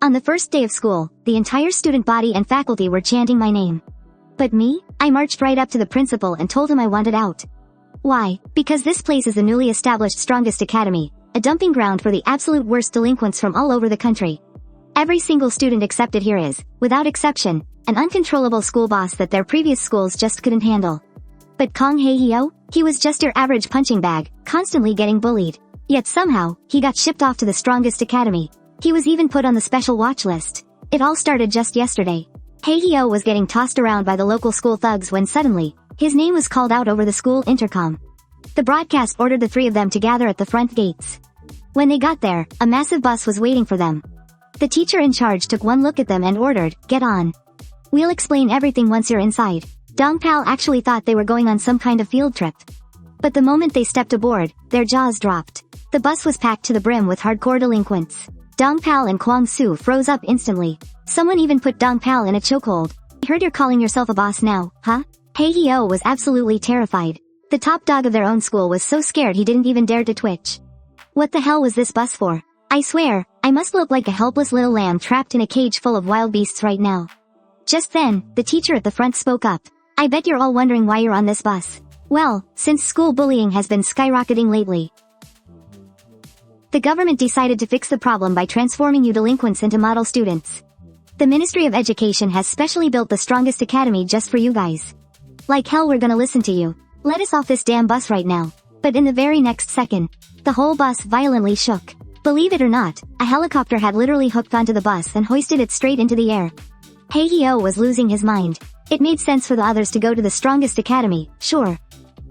On the first day of school, the entire student body and faculty were chanting my name. But me? I marched right up to the principal and told him I wanted out. Why? Because this place is the newly established Strongest Academy, a dumping ground for the absolute worst delinquents from all over the country. Every single student accepted here is, without exception, an uncontrollable school boss that their previous schools just couldn't handle. But Kang Hae-hyo? He was just your average punching bag, constantly getting bullied. Yet somehow, he got shipped off to the Strongest Academy. He was even put on the special watch list. It all started just yesterday. Hae-hyo was getting tossed around by the local school thugs when suddenly, his name was called out over the school intercom. The broadcast ordered the three of them to gather at the front gates. When they got there, a massive bus was waiting for them. The teacher in charge took one look at them and ordered, "Get on. We'll explain everything once you're inside." Dongpal actually thought they were going on some kind of field trip. But the moment they stepped aboard, their jaws dropped. The bus was packed to the brim with hardcore delinquents. Dongpal and Kwang-soo froze up instantly. Someone even put Dongpal in a chokehold. "I heard you're calling yourself a boss now, huh?" Hae-hyo was absolutely terrified. The top dog of their own school was so scared he didn't even dare to twitch. What the hell was this bus for? I swear, I must look like a helpless little lamb trapped in a cage full of wild beasts right now. Just then, the teacher at the front spoke up. "I bet you're all wondering why you're on this bus. Well, since school bullying has been skyrocketing lately, the government decided to fix the problem by transforming you delinquents into model students. The Ministry of Education has specially built the Strongest Academy just for you guys. Like hell we're gonna listen to you. Let us off this damn bus right now." But in the very next second, the whole bus violently shook. Believe it or not, a helicopter had literally hooked onto the bus and hoisted it straight into the air. Hae-hyo was losing his mind. It made sense for the others to go to the Strongest Academy, sure.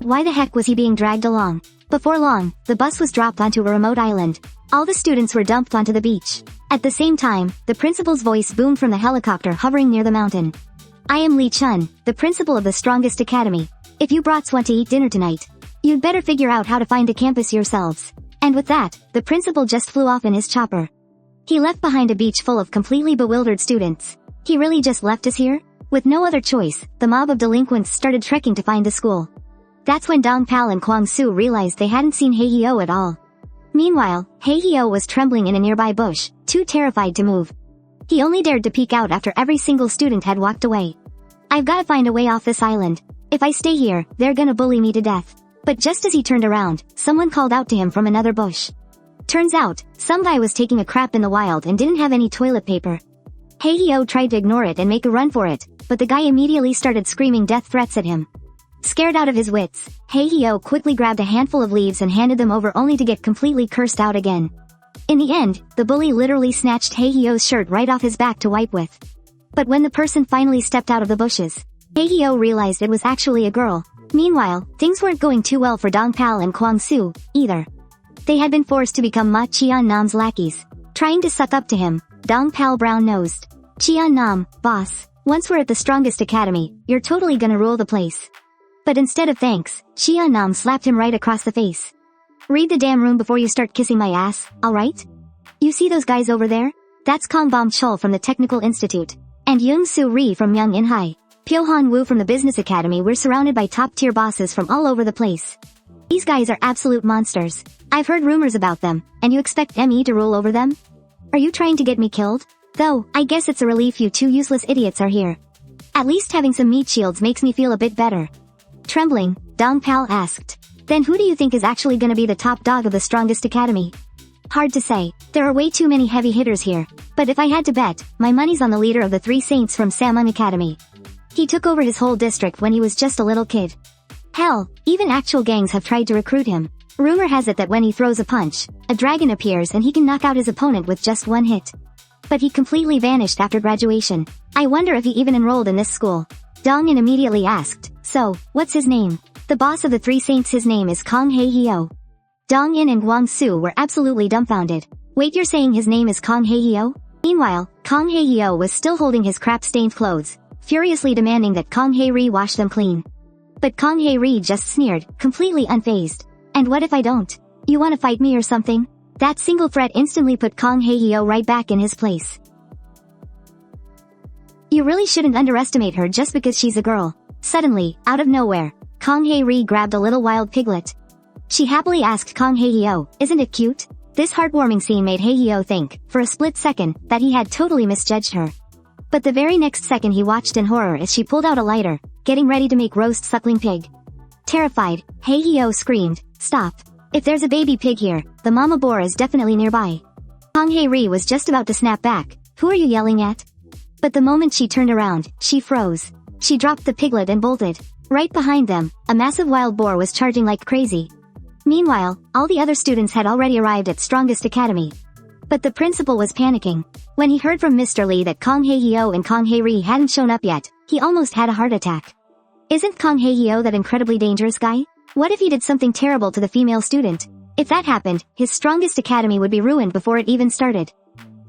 Why the heck was he being dragged along? Before long, the bus was dropped onto a remote island. All the students were dumped onto the beach. At the same time, the principal's voice boomed from the helicopter hovering near the mountain. "I am Lee Chun, the principal of the Strongest Academy. If you brats want to eat dinner tonight, you'd better figure out how to find a campus yourselves." And with that, the principal just flew off in his chopper. He left behind a beach full of completely bewildered students. He really just left us here? With no other choice, the mob of delinquents started trekking to find the school. That's when Dongpal and Kwang-soo realized they hadn't seen Hae-hyo at all. Meanwhile, Hae-hyo was trembling in a nearby bush, too terrified to move. He only dared to peek out after every single student had walked away. "I've gotta find a way off this island. If I stay here, they're gonna bully me to death." But just as he turned around, someone called out to him from another bush. Turns out, some guy was taking a crap in the wild and didn't have any toilet paper. Hae-hyo tried to ignore it and make a run for it, but the guy immediately started screaming death threats at him. Scared out of his wits, Hae-hyo quickly grabbed a handful of leaves and handed them over only to get completely cursed out again. In the end, the bully literally snatched Hae-hyo's shirt right off his back to wipe with. But when the person finally stepped out of the bushes, Hae-hyo realized it was actually a girl. Meanwhile, things weren't going too well for Dongpal and Kwang-soo, either. They had been forced to become Ma Cheon-nam's lackeys, trying to suck up to him. Dongpal brown-nosed. "Cheon-nam, boss, once we're at the Strongest Academy, you're totally gonna rule the place." But instead of thanks, Cheon-nam slapped him right across the face. "Read the damn room before you start kissing my ass, alright? You see those guys over there? That's Kang Bom-chul from the Technical Institute, and Young-soo Ri from Myung-in High. Pyo-han Woo from the Business Academy. We're surrounded by top-tier bosses from all over the place. These guys are absolute monsters. I've heard rumors about them, and you expect ME to rule over them? Are you trying to get me killed? Though, I guess it's a relief you two useless idiots are here. At least having some meat shields makes me feel a bit better." Trembling, Dongpal asked, "Then who do you think is actually gonna be the top dog of the Strongest Academy?" "Hard to say. There are way too many heavy hitters here. But if I had to bet, my money's on the leader of the Three Saints from Samung Academy. He took over his whole district when he was just a little kid. Hell, even actual gangs have tried to recruit him. Rumor has it that when he throws a punch, a dragon appears and he can knock out his opponent with just one hit. But he completely vanished after graduation. I wonder if he even enrolled in this school." Dong-in immediately asked, "So, what's his name?" "The boss of the Three Saints, his name is Kang Hae-hyo." Dong-in and Kwang-soo were absolutely dumbfounded. "Wait, you're saying his name is Kang Hae-hyo?" Meanwhile, Kang Hae-hyo was still holding his crap-stained clothes, furiously demanding that Kang Hae-ri wash them clean. But Kang Hae-ri just sneered, completely unfazed. "And what if I don't? You wanna fight me or something?" That single threat instantly put Kang Hae-hyo right back in his place. You really shouldn't underestimate her just because she's a girl. Suddenly, out of nowhere, Kang Hae-ri grabbed a little wild piglet. She happily asked Kang Hae-hyo, "Isn't it cute?" This heartwarming scene made Hae-hyo think, for a split second, that he had totally misjudged her. But the very next second he watched in horror as she pulled out a lighter, getting ready to make roast suckling pig. Terrified, Hae-hyo screamed, "Stop. If there's a baby pig here, the mama boar is definitely nearby." Kang Hae-ri was just about to snap back, "Who are you yelling at?" But the moment she turned around, she froze. She dropped the piglet and bolted. Right behind them, a massive wild boar was charging like crazy. Meanwhile, all the other students had already arrived at Strongest Academy. But the principal was panicking. When he heard from Mr. Lee that Kang Hae-hyo and Kang Hae-ri hadn't shown up yet, he almost had a heart attack. Isn't Kang Hae-hyo that incredibly dangerous guy? What if he did something terrible to the female student? If that happened, his Strongest Academy would be ruined before it even started.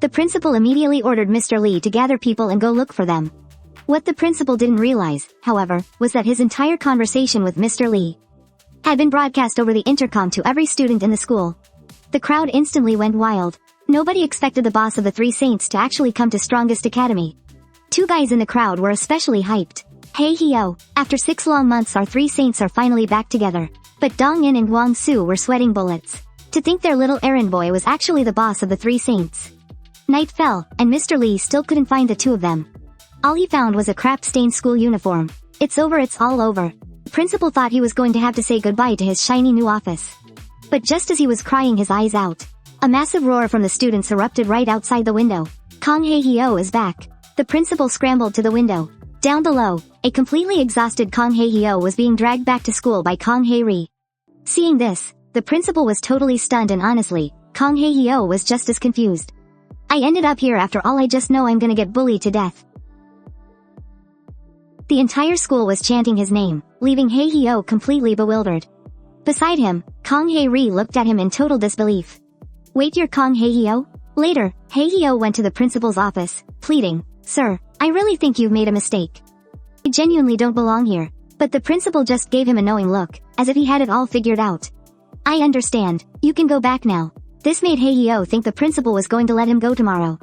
The principal immediately ordered Mr. Lee to gather people and go look for them. What the principal didn't realize, however, was that his entire conversation with Mr. Lee had been broadcast over the intercom to every student in the school. The crowd instantly went wild. Nobody expected the boss of the Three Saints to actually come to Strongest Academy. Two guys in the crowd were especially hyped. Hae-hyo, after 6 long months our Three Saints are finally back together. But Dong-in and Gwang-soo were sweating bullets. To think their little errand boy was actually the boss of the Three Saints. Night fell, and Mr. Lee still couldn't find the two of them. All he found was a crap-stained school uniform. It's over, it's all over. The principal thought he was going to have to say goodbye to his shiny new office. But just as he was crying his eyes out, a massive roar from the students erupted right outside the window. Kang Hae-hyo is back. The principal scrambled to the window. Down below, a completely exhausted Kang Hae-hyo was being dragged back to school by Kang Hae-ri. Seeing this, the principal was totally stunned, and honestly, Kang Hae-hyo was just as confused. I ended up here after all. I just know I'm gonna get bullied to death. The entire school was chanting his name, leaving Hae-hyo completely bewildered. Beside him, Kang Hae-ri looked at him in total disbelief. Wait, you're Kang Hae-hyo? Later, Hae-hyo went to the principal's office, pleading, "Sir, I really think you've made a mistake. I genuinely don't belong here." But the principal just gave him a knowing look, as if he had it all figured out. "I understand. You can go back now." This made Hae-hyo think the principal was going to let him go tomorrow.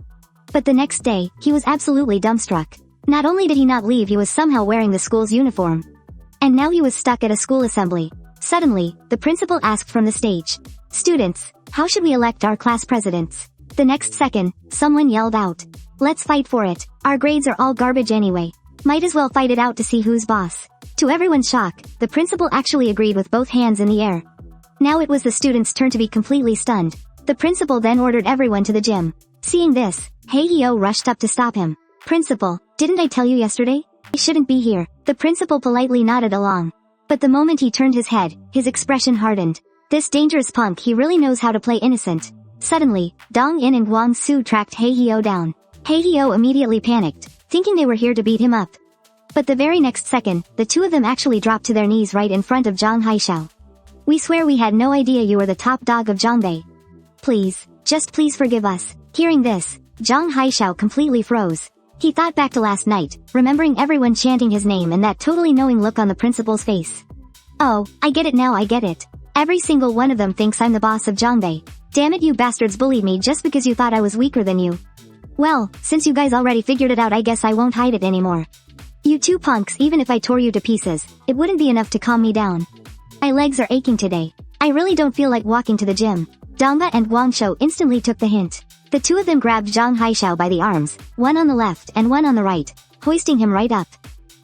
But the next day, he was absolutely dumbstruck. Not only did he not leave, he was somehow wearing the school's uniform. And now he was stuck at a school assembly. Suddenly, the principal asked from the stage, "Students, how should we elect our class presidents?" The next second, someone yelled out, "Let's fight for it. Our grades are all garbage anyway. Might as well fight it out to see who's boss." To everyone's shock, the principal actually agreed with both hands in the air. Now it was the students' turn to be completely stunned. The principal then ordered everyone to the gym. Seeing this, Hae-hyo rushed up to stop him. "Principal, didn't I tell you yesterday? I shouldn't be here." The principal politely nodded along. But the moment he turned his head, his expression hardened. This dangerous punk, he really knows how to play innocent. Suddenly, Dong-in and Gwang-soo tracked Hae-hyo down. Hae-hyo immediately panicked, thinking they were here to beat him up. But the very next second, the two of them actually dropped to their knees right in front of Jang Hae-hyo. "We swear we had no idea you were the top dog of Jongbae. Please, just please forgive us." Hearing this, Jang Hae-hyo completely froze. He thought back to last night, remembering everyone chanting his name and that totally knowing look on the principal's face. "Oh, I get it now, I get it. Every single one of them thinks I'm the boss of Jongbae. Damn it, you bastards bullied me just because you thought I was weaker than you. Well, since you guys already figured it out, I guess I won't hide it anymore. You two punks, even if I tore you to pieces, it wouldn't be enough to calm me down. My legs are aching today. I really don't feel like walking to the gym." Dongba and Gwangcho instantly took the hint. The two of them grabbed Jang Hae-hyo by the arms, one on the left and one on the right, hoisting him right up.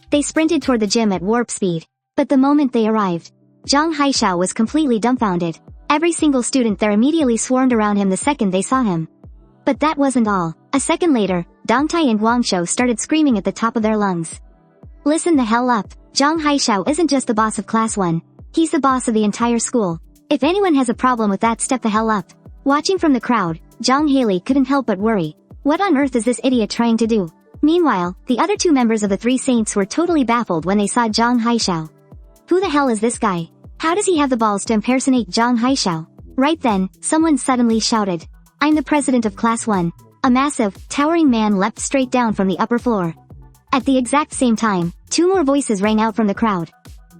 They sprinted toward the gym at warp speed. But the moment they arrived, Jang Hae-hyo was completely dumbfounded. Every single student there immediately swarmed around him the second they saw him. But that wasn't all. A second later, Dongtae and Gwangcho started screaming at the top of their lungs. "Listen the hell up. Jang Hae-hyo isn't just the boss of Class 1. He's the boss of the entire school. If anyone has a problem with that, step the hell up." Watching from the crowd, Jang Hae-ri couldn't help but worry. What on earth is this idiot trying to do? Meanwhile, the other two members of the Three Saints were totally baffled when they saw Jang Hae-hyo. Who the hell is this guy? How does he have the balls to impersonate Jang Hae-hyo? Right then, someone suddenly shouted, "I'm the president of Class 1. A massive, towering man leapt straight down from the upper floor. At the exact same time, two more voices rang out from the crowd.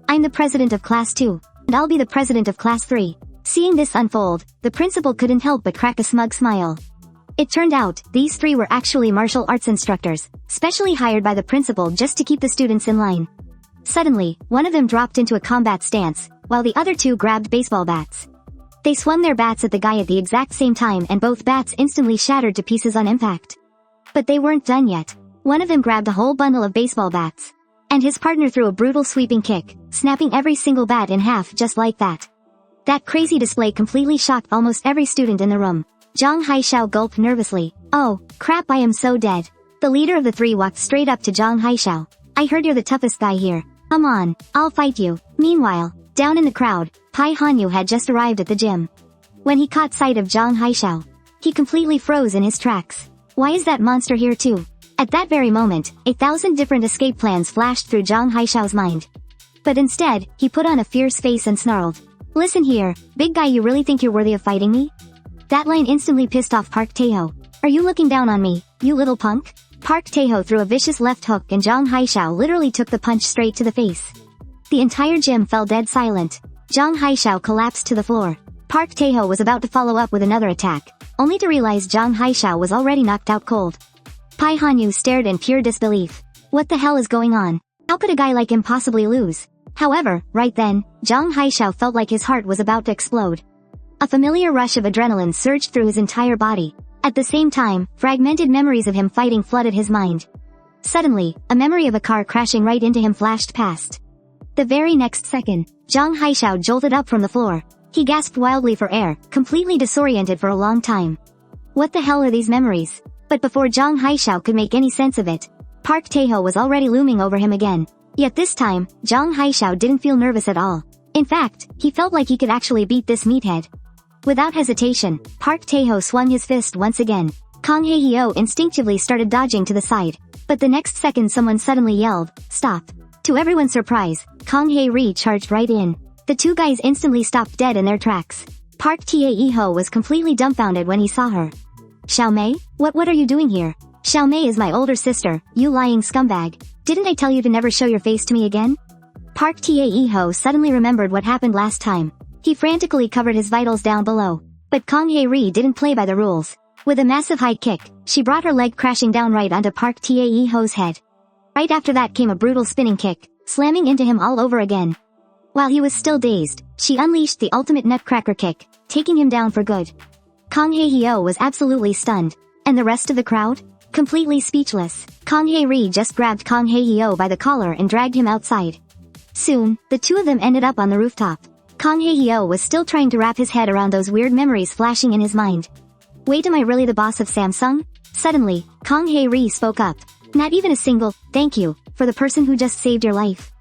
"I'm the president of Class 2. And I'll be the president of Class 3. Seeing this unfold, the principal couldn't help but crack a smug smile. It turned out, these three were actually martial arts instructors, specially hired by the principal just to keep the students in line. Suddenly, one of them dropped into a combat stance, while the other two grabbed baseball bats. They swung their bats at the guy at the exact same time and both bats instantly shattered to pieces on impact. But they weren't done yet. One of them grabbed a whole bundle of baseball bats. And his partner threw a brutal sweeping kick, snapping every single bat in half just like that. That crazy display completely shocked almost every student in the room. Kang Hae-hyo gulped nervously. Oh, crap, I am so dead. The leader of the three walked straight up to Kang Hae-hyo. I heard you're the toughest guy here. Come on, I'll fight you. Meanwhile, down in the crowd, Pai Hanyu had just arrived at the gym. When he caught sight of Kang Hae-hyo, he completely froze in his tracks. Why is that monster here too? At that very moment, 1,000 different escape plans flashed through Kang Hae-hyo's mind. But instead, he put on a fierce face and snarled. Listen here, big guy, you really think you're worthy of fighting me? That line instantly pissed off Park Tae-ho. Are you looking down on me, you little punk? Park Tae-ho threw a vicious left hook and Kang Hae-hyo literally took the punch straight to the face. The entire gym fell dead silent. Kang Hae-hyo collapsed to the floor. Park Tae-ho was about to follow up with another attack, only to realize Kang Hae-hyo was already knocked out cold. Pai Hanyu stared in pure disbelief. What the hell is going on? How could a guy like him possibly lose? However, right then, Kang Hae-hyo felt like his heart was about to explode. A familiar rush of adrenaline surged through his entire body. At the same time, fragmented memories of him fighting flooded his mind. Suddenly, a memory of a car crashing right into him flashed past. The very next second, Kang Hae-hyo jolted up from the floor. He gasped wildly for air, completely disoriented for a long time. What the hell are these memories? But before Kang Hae-hyo could make any sense of it, Park Tae-ho was already looming over him again. Yet this time, Kang Hae-hyo didn't feel nervous at all. In fact, he felt like he could actually beat this meathead. Without hesitation, Park Tae-ho swung his fist once again. Kang Hae-hyo instinctively started dodging to the side. But the next second someone suddenly yelled, "Stop!" To everyone's surprise, Kang Hae-ri charged right in. The two guys instantly stopped dead in their tracks. Park Tae-ho was completely dumbfounded when he saw her. Xiaomei? What are you doing here? Xiaomei is my older sister, you lying scumbag. Didn't I tell you to never show your face to me again? Park Tae-ho suddenly remembered what happened last time. He frantically covered his vitals down below. But Kang Hae-ri didn't play by the rules. With a massive high kick, she brought her leg crashing down right onto Park Tae-ho's head. Right after that came a brutal spinning kick, slamming into him all over again. While he was still dazed, she unleashed the ultimate nutcracker kick, taking him down for good. Kang Hae-hyo was absolutely stunned. And the rest of the crowd? Completely speechless. Kang Hae-ri just grabbed Kang Hae-hyo by the collar and dragged him outside. Soon, the two of them ended up on the rooftop. Kang Hae-hyo was still trying to wrap his head around those weird memories flashing in his mind. Wait, am I really the boss of Samsung? Suddenly, Kang Hae-ri spoke up. Not even a single, thank you, for the person who just saved your life.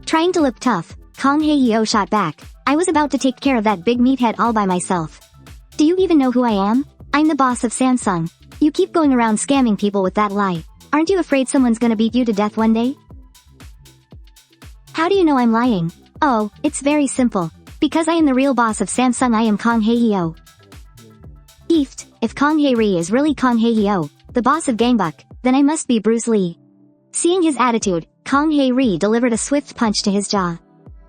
Trying to look tough, Kang Hae-hyo shot back. I was about to take care of that big meathead all by myself. Do you even know who I am? I'm the boss of Samsung. You keep going around scamming people with that lie. Aren't you afraid someone's gonna beat you to death one day? How do you know I'm lying? Oh, it's very simple. Because I am the real boss of Samsung, I am Kang Hae-hyo. Eeft, if Kang Hae-ri is really Kang Hae-hyo, the boss of Gangbuk, then I must be Bruce Lee. Seeing his attitude, Kang Hae-ri delivered a swift punch to his jaw.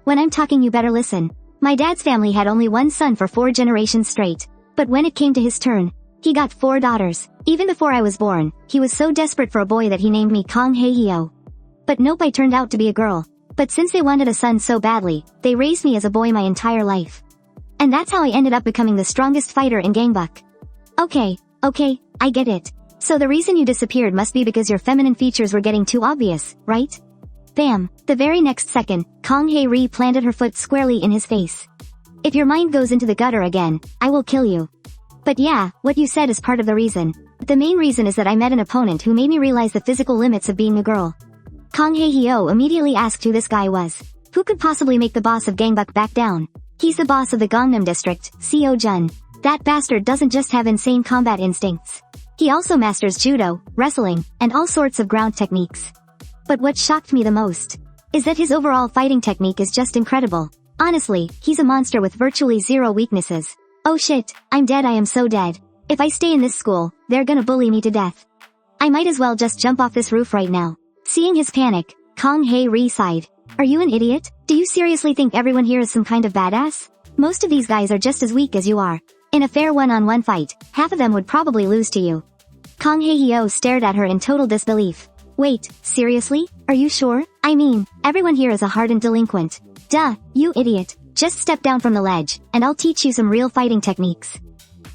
When I'm talking, you better listen. My dad's family had only one son for 4 generations straight. But when it came to his turn, he got 4 daughters. Even before I was born, he was so desperate for a boy that he named me Kang Hae-hyo. But nope, I turned out to be a girl. But since they wanted a son so badly, they raised me as a boy my entire life. And that's how I ended up becoming the strongest fighter in Gangbuk. Okay, I get it. So the reason you disappeared must be because your feminine features were getting too obvious, right? Bam! The very next second, Kang Hae-ri planted her foot squarely in his face. If your mind goes into the gutter again, I will kill you. But yeah, what you said is part of the reason. The main reason is that I met an opponent who made me realize the physical limits of being a girl. Kang Hae-hyo immediately asked who this guy was. Who could possibly make the boss of Gangbuk back down? He's the boss of the Gangnam district, Seo-jun. That bastard doesn't just have insane combat instincts. He also masters judo, wrestling, and all sorts of ground techniques. But what shocked me the most is that his overall fighting technique is just incredible. Honestly, he's a monster with virtually zero weaknesses. Oh shit, I'm dead, I am so dead. If I stay in this school, they're gonna bully me to death. I might as well just jump off this roof right now. Seeing his panic, Kang Hae-ri sighed. Are you an idiot? Do you seriously think everyone here is some kind of badass? Most of these guys are just as weak as you are. In a fair one-on-one fight, half of them would probably lose to you. Kang Hae-hyo stared at her in total disbelief. Wait, seriously? Are you sure? I mean, everyone here is a hardened delinquent. Duh, you idiot. Just step down from the ledge, and I'll teach you some real fighting techniques.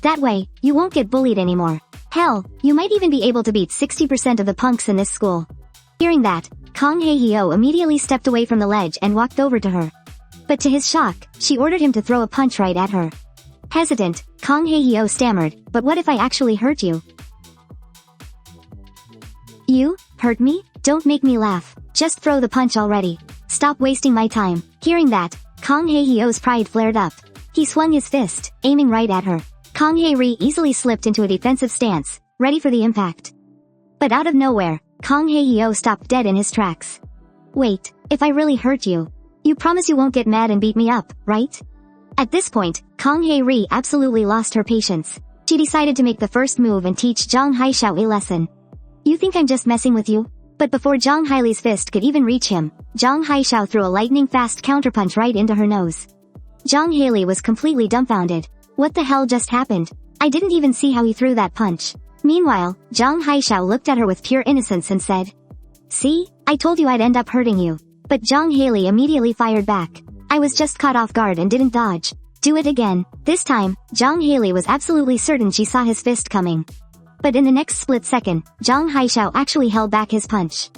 That way, you won't get bullied anymore. Hell, you might even be able to beat 60% of the punks in this school. Hearing that, Kang Hae-hyo immediately stepped away from the ledge and walked over to her. But to his shock, she ordered him to throw a punch right at her. Hesitant, Kang Hae-hyo stammered, "But what if I actually hurt you?" "You? Hurt me? Don't make me laugh. Just throw the punch already. Stop wasting my time." Hearing that, Kang Hae-hyo's pride flared up. He swung his fist, aiming right at her. Kang Hae-ri easily slipped into a defensive stance, ready for the impact. But out of nowhere, Kang Hae-hyo stopped dead in his tracks. "Wait, if I really hurt you, you promise you won't get mad and beat me up, right?" At this point, Kang Hae-ri absolutely lost her patience. She decided to make the first move and teach Jang Hae-xiao a lesson. "You think I'm just messing with you?" But before Jang Hae-ri's fist could even reach him, Jang Hae-xiao threw a lightning-fast counterpunch right into her nose. Jang Hae-ri was completely dumbfounded. What the hell just happened? I didn't even see how he threw that punch. Meanwhile, Jang Hae-xiao looked at her with pure innocence and said, "See? I told you I'd end up hurting you." But Jang Hae-ri immediately fired back. "I was just caught off guard and didn't dodge." "Do it again." This time, Jang Hae-ri was absolutely certain she saw his fist coming. But in the next split second, Jang Hae-xiao actually held back his punch.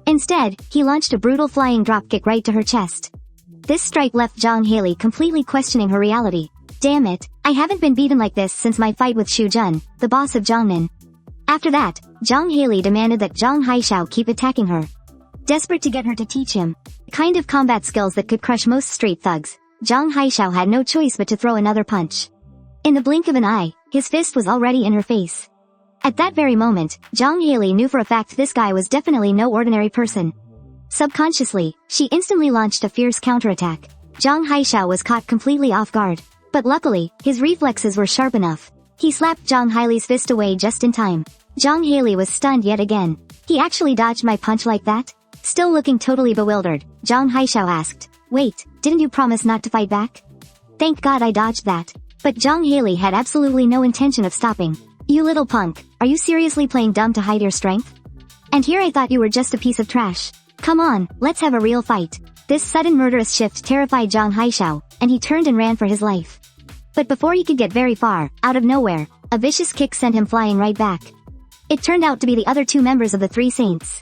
Instead, he launched a brutal flying dropkick right to her chest. This strike left Jang Hae-ri completely questioning her reality. "Damn it, I haven't been beaten like this since my fight with Shu Jun, the boss of Jongnan." After that, Jang Hae-ri demanded that Jang Hae-xiao keep attacking her. Desperate to get her to teach him the kind of combat skills that could crush most street thugs, Jang Hae-xiao had no choice but to throw another punch. In the blink of an eye, his fist was already in her face. At that very moment, Jang Hae-ri knew for a fact this guy was definitely no ordinary person. Subconsciously, she instantly launched a fierce counterattack. Jang Hae-xiao was caught completely off guard. But luckily, his reflexes were sharp enough. He slapped Jang Hae-ri's fist away just in time. Jang Hae-ri was stunned yet again. "He actually dodged my punch like that?" Still looking totally bewildered, Jang Hae-xiao asked, "Wait, didn't you promise not to fight back?" "Thank God I dodged that." But Jang Hae-ri had absolutely no intention of stopping. "You little punk, are you seriously playing dumb to hide your strength? And here I thought you were just a piece of trash. Come on, let's have a real fight." This sudden murderous shift terrified Jang Hae-xiao, and he turned and ran for his life. But before he could get very far, out of nowhere, a vicious kick sent him flying right back. It turned out to be the other two members of the Three Saints.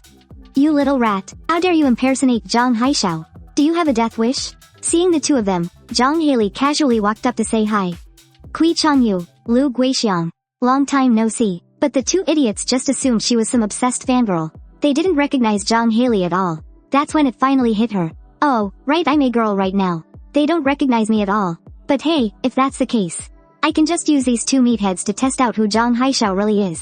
"You little rat, how dare you impersonate Jang Hae-xiao? Do you have a death wish?" Seeing the two of them, Jang Hae-ri casually walked up to say hi. "Kui Chang-yu, Lu Guixiang. Long time no see." But the two idiots just assumed she was some obsessed fangirl. They didn't recognize Jang Hae-ri at all. That's when it finally hit her. "Oh, right, I'm a girl right now. They don't recognize me at all. But hey, if that's the case, I can just use these two meatheads to test out who Jang Hae-xiao really is."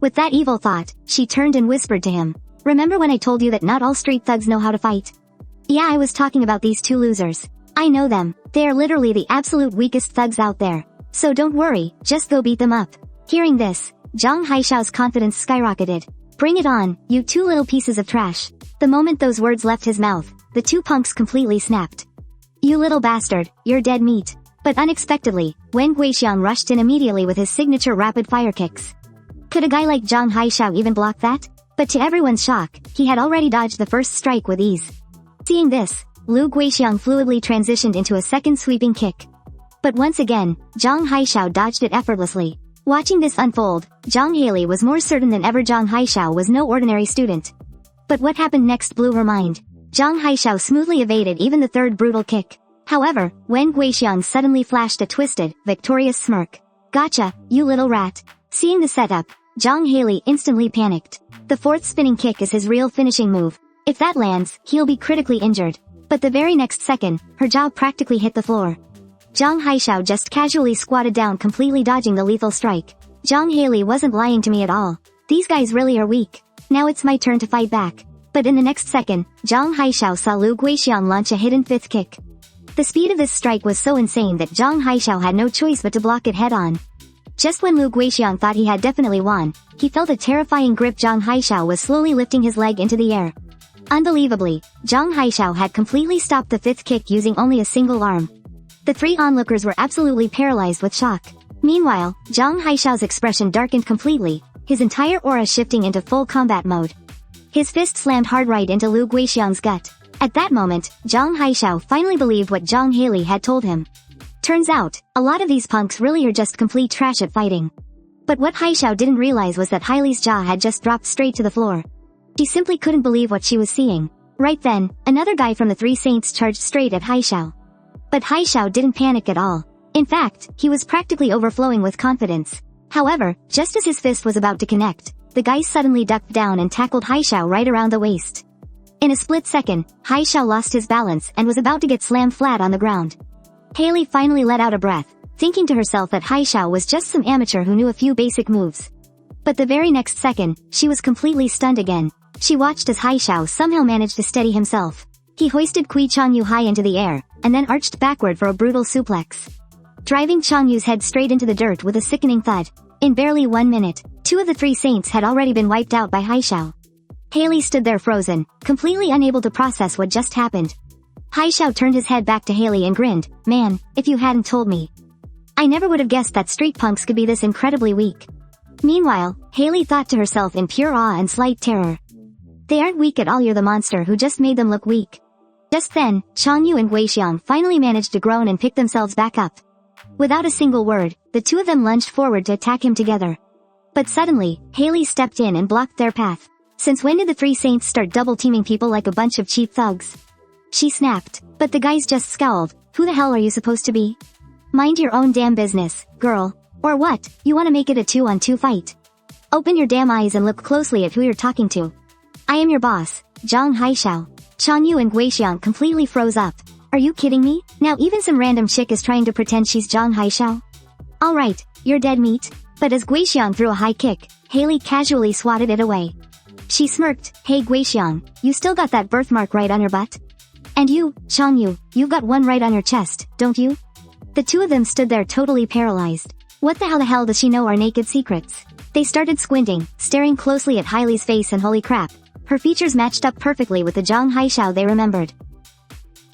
With that evil thought, she turned and whispered to him, "Remember when I told you that not all street thugs know how to fight? Yeah, I was talking about these two losers. I know them. They are literally the absolute weakest thugs out there. So don't worry, just go beat them up." Hearing this, Jang Hae-xiao's confidence skyrocketed. "Bring it on, you two little pieces of trash." The moment those words left his mouth, the two punks completely snapped. "You little bastard, you're dead meat." But unexpectedly, Wen Guixiang rushed in immediately with his signature rapid-fire kicks. Could a guy like Jang Hae-xiao even block that? But to everyone's shock, he had already dodged the first strike with ease. Seeing this, Lu Guixiang fluidly transitioned into a second sweeping kick. But once again, Jang Hae-xiao dodged it effortlessly. Watching this unfold, Jang Hae-ri was more certain than ever Jang Hae-xiao was no ordinary student. But what happened next blew her mind. Jang Hae-xiao smoothly evaded even the third brutal kick. However, Wen Guixiang suddenly flashed a twisted, victorious smirk. "Gotcha, you little rat." Seeing the setup, Jang Hae-ri instantly panicked. The fourth spinning kick is his real finishing move. If that lands, he'll be critically injured. But the very next second, her jaw practically hit the floor. Jang Hae-xiao just casually squatted down, completely dodging the lethal strike. Jang Hae-ri wasn't lying to me at all. These guys really are weak. Now it's my turn to fight back. But in the next second, Jang Hae-xiao saw Lu Guixiang launch a hidden fifth kick. The speed of this strike was so insane that Jang Hae-xiao had no choice but to block it head-on. Just when Lu Guixiang thought he had definitely won, he felt a terrifying grip. Jang Hae-xiao was slowly lifting his leg into the air. Unbelievably, Jang Hae-xiao had completely stopped the fifth kick using only a single arm. The three onlookers were absolutely paralyzed with shock. Meanwhile, Jang Hae-xiao's expression darkened completely, his entire aura shifting into full combat mode. His fist slammed hard right into Lu Guixiang's gut. At that moment, Kang Hae-hyo finally believed what Kang Hae-ri had told him. Turns out, a lot of these punks really are just complete trash at fighting. But what Hae-hyo didn't realize was that Hae-ri's jaw had just dropped straight to the floor. She simply couldn't believe what she was seeing. Right then, another guy from the Three Saints charged straight at Hae-hyo. But Hae-hyo didn't panic at all. In fact, he was practically overflowing with confidence. However, just as his fist was about to connect, the guy suddenly ducked down and tackled Hae-hyo right around the waist. In a split second, Hae-hyo lost his balance and was about to get slammed flat on the ground. Hae-ri finally let out a breath, thinking to herself that Hae-hyo was just some amateur who knew a few basic moves. But the very next second, she was completely stunned again. She watched as Hae-hyo somehow managed to steady himself. He hoisted Kui Changyu high into the air, and then arched backward for a brutal suplex, driving Changyu's head straight into the dirt with a sickening thud. In barely 1 minute, 2 of the Three Saints had already been wiped out by Hae-hyo. Hae-ri stood there frozen, completely unable to process what just happened. Hae-hyo turned his head back to Hae-ri and grinned, "Man, if you hadn't told me. I never would have guessed that street punks could be this incredibly weak." Meanwhile, Hae-ri thought to herself in pure awe and slight terror. They aren't weak at all, you're the monster who just made them look weak. Just then, Changyu and Guixiang finally managed to groan and pick themselves back up. Without a single word, the two of them lunged forward to attack him together. But suddenly, Hae-ri stepped in and blocked their path. Since when did the Three Saints start double-teaming people like a bunch of cheap thugs? She snapped, but the guys just scowled. Who the hell are you supposed to be? Mind your own damn business, girl. Or what, you wanna make it a 2-on-2 fight? Open your damn eyes and look closely at who you're talking to. I am your boss, Kang Hae-hyo. Changyu and Guixiang completely froze up. Are you kidding me? Now even some random chick is trying to pretend she's Kang Hae-hyo? Alright, you're dead meat. But as Guixiang threw a high kick, Hae-ri casually swatted it away. She smirked, "Hey Guixiang, you still got that birthmark right on your butt? And you, Changyu, you've got one right on your chest, don't you?" The two of them stood there totally paralyzed. What the hell does she know our naked secrets? They started squinting, staring closely at Hae-ri's face, and holy crap, her features matched up perfectly with the Kang Hae-hyo they remembered.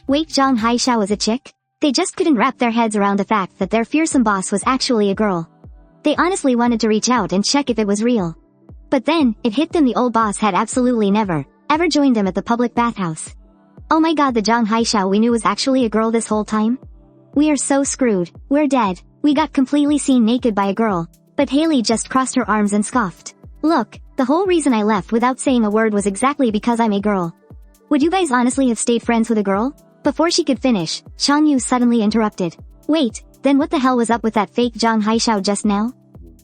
Wait, Kang Hae-hyo was a chick? They just couldn't wrap their heads around the fact that their fearsome boss was actually a girl. They honestly wanted to reach out and check if it was real. But then, it hit them, the old boss had absolutely never, ever joined them at the public bathhouse. Oh my god, the Kang Hae-hyo we knew was actually a girl this whole time? We are so screwed, we're dead. We got completely seen naked by a girl. But Hae-ri just crossed her arms and scoffed. Look, the whole reason I left without saying a word was exactly because I'm a girl. Would you guys honestly have stayed friends with a girl? Before she could finish, Changyu suddenly interrupted. Wait, then what the hell was up with that fake Kang Hae-hyo just now?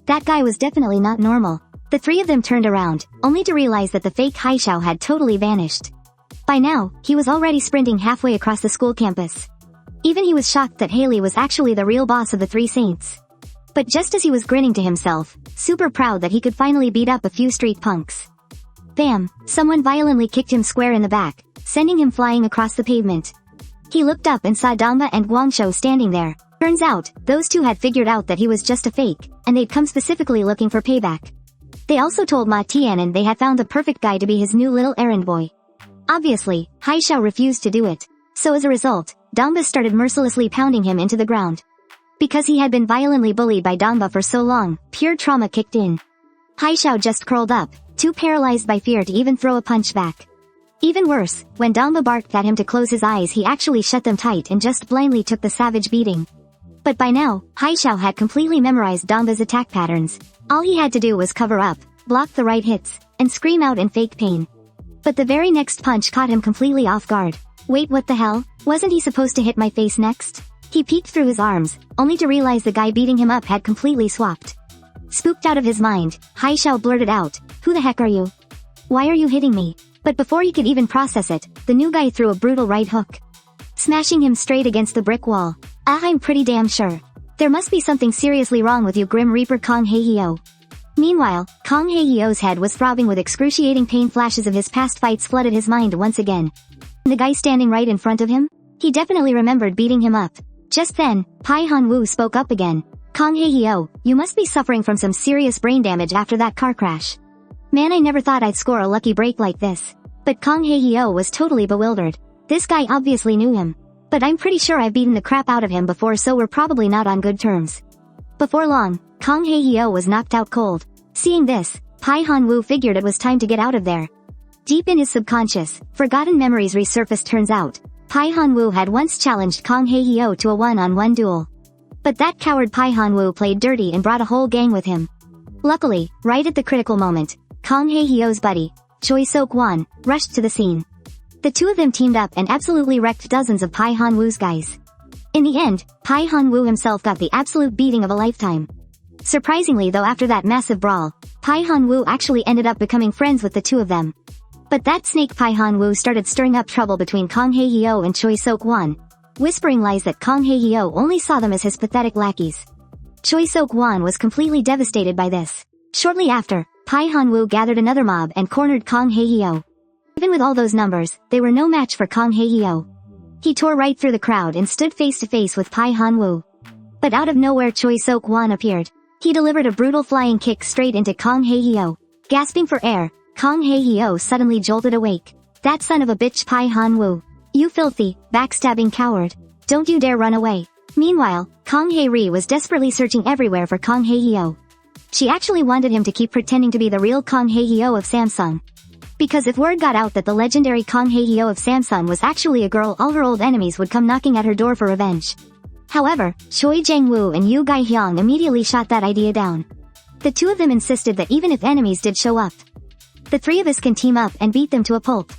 That guy was definitely not normal. The three of them turned around, only to realize that the fake Hae-hyo had totally vanished. By now, he was already sprinting halfway across the school campus. Even he was shocked that Hae-ri was actually the real boss of the Three Saints. But just as he was grinning to himself, super proud that he could finally beat up a few street punks, bam, someone violently kicked him square in the back, sending him flying across the pavement. He looked up and saw Damba and Guangzhou standing there. Turns out, those two had figured out that he was just a fake, and they'd come specifically looking for payback. They also told Ma Tianan they had found the perfect guy to be his new little errand boy. Obviously, Hae-hyo refused to do it. So as a result, Damba started mercilessly pounding him into the ground. Because he had been violently bullied by Damba for so long, pure trauma kicked in. Hae-hyo just curled up, too paralyzed by fear to even throw a punch back. Even worse, when Damba barked at him to close his eyes, he actually shut them tight and just blindly took the savage beating. But by now, Hae-hyo had completely memorized Damba's attack patterns. All he had to do was cover up, block the right hits, and scream out in fake pain. But the very next punch caught him completely off guard. Wait, what the hell? Wasn't he supposed to hit my face next? He peeked through his arms, only to realize the guy beating him up had completely swapped. Spooked out of his mind, Hae-hyo blurted out, "Who the heck are you? Why are you hitting me?" But before he could even process it, the new guy threw a brutal right hook, smashing him straight against the brick wall. I'm pretty damn sure. There must be something seriously wrong with you, Grim Reaper Kang Hae-hyo. Meanwhile, Kang Hae-hyo's head was throbbing with excruciating pain. Flashes of his past fights flooded his mind once again. The guy standing right in front of him? He definitely remembered beating him up. Just then, Pai Han-woo spoke up again. "Kang Hae-hyo, you must be suffering from some serious brain damage after that car crash. Man, I never thought I'd score a lucky break like this." But Kang Hae-hyo was totally bewildered. This guy obviously knew him. But I'm pretty sure I've beaten the crap out of him before, so we're probably not on good terms. Before long, Kang Hae-hyo was knocked out cold. Seeing this, Pai Han-woo figured it was time to get out of there. Deep in his subconscious, forgotten memories resurfaced. Turns out, Pai Han-woo had once challenged Kang Hae-hyo to a one-on-one duel. But that coward Pai Han-woo played dirty and brought a whole gang with him. Luckily, right at the critical moment, Kang Hae-hyo's buddy, Choi Seok-hwan, rushed to the scene. The two of them teamed up and absolutely wrecked dozens of Pai Han-woo's guys. In the end, Pai Han-woo himself got the absolute beating of a lifetime. Surprisingly though, after that massive brawl, Pai Han-woo actually ended up becoming friends with the two of them. But that snake Pai Han-woo started stirring up trouble between Kang Hae-hyo and Choi Seok-hwan, whispering lies that Kang Hae-hyo only saw them as his pathetic lackeys. Choi Seok-hwan was completely devastated by this. Shortly after, Pai Han-woo gathered another mob and cornered Kang Hae-hyo. Even with all those numbers, they were no match for Kang Hae-hyo. He tore right through the crowd and stood face to face with Pai Han-woo. But out of nowhere Choi Seok-hwan appeared. He delivered a brutal flying kick straight into Kang Hae-hyo. Gasping for air, Kang Hae-hyo suddenly jolted awake. That son of a bitch Pai Han-woo. You filthy, backstabbing coward. Don't you dare run away. Meanwhile, Kang Hae-ri was desperately searching everywhere for Kang Hae-hyo. She actually wanted him to keep pretending to be the real Kang Hae-hyo of Samsung. Because if word got out that the legendary Kang Hae-hyo of Samsung was actually a girl, all her old enemies would come knocking at her door for revenge. However, Choi Jang-woo and Yoo Gae-hyung immediately shot that idea down. The two of them insisted that even if enemies did show up, the three of us can team up and beat them to a pulp.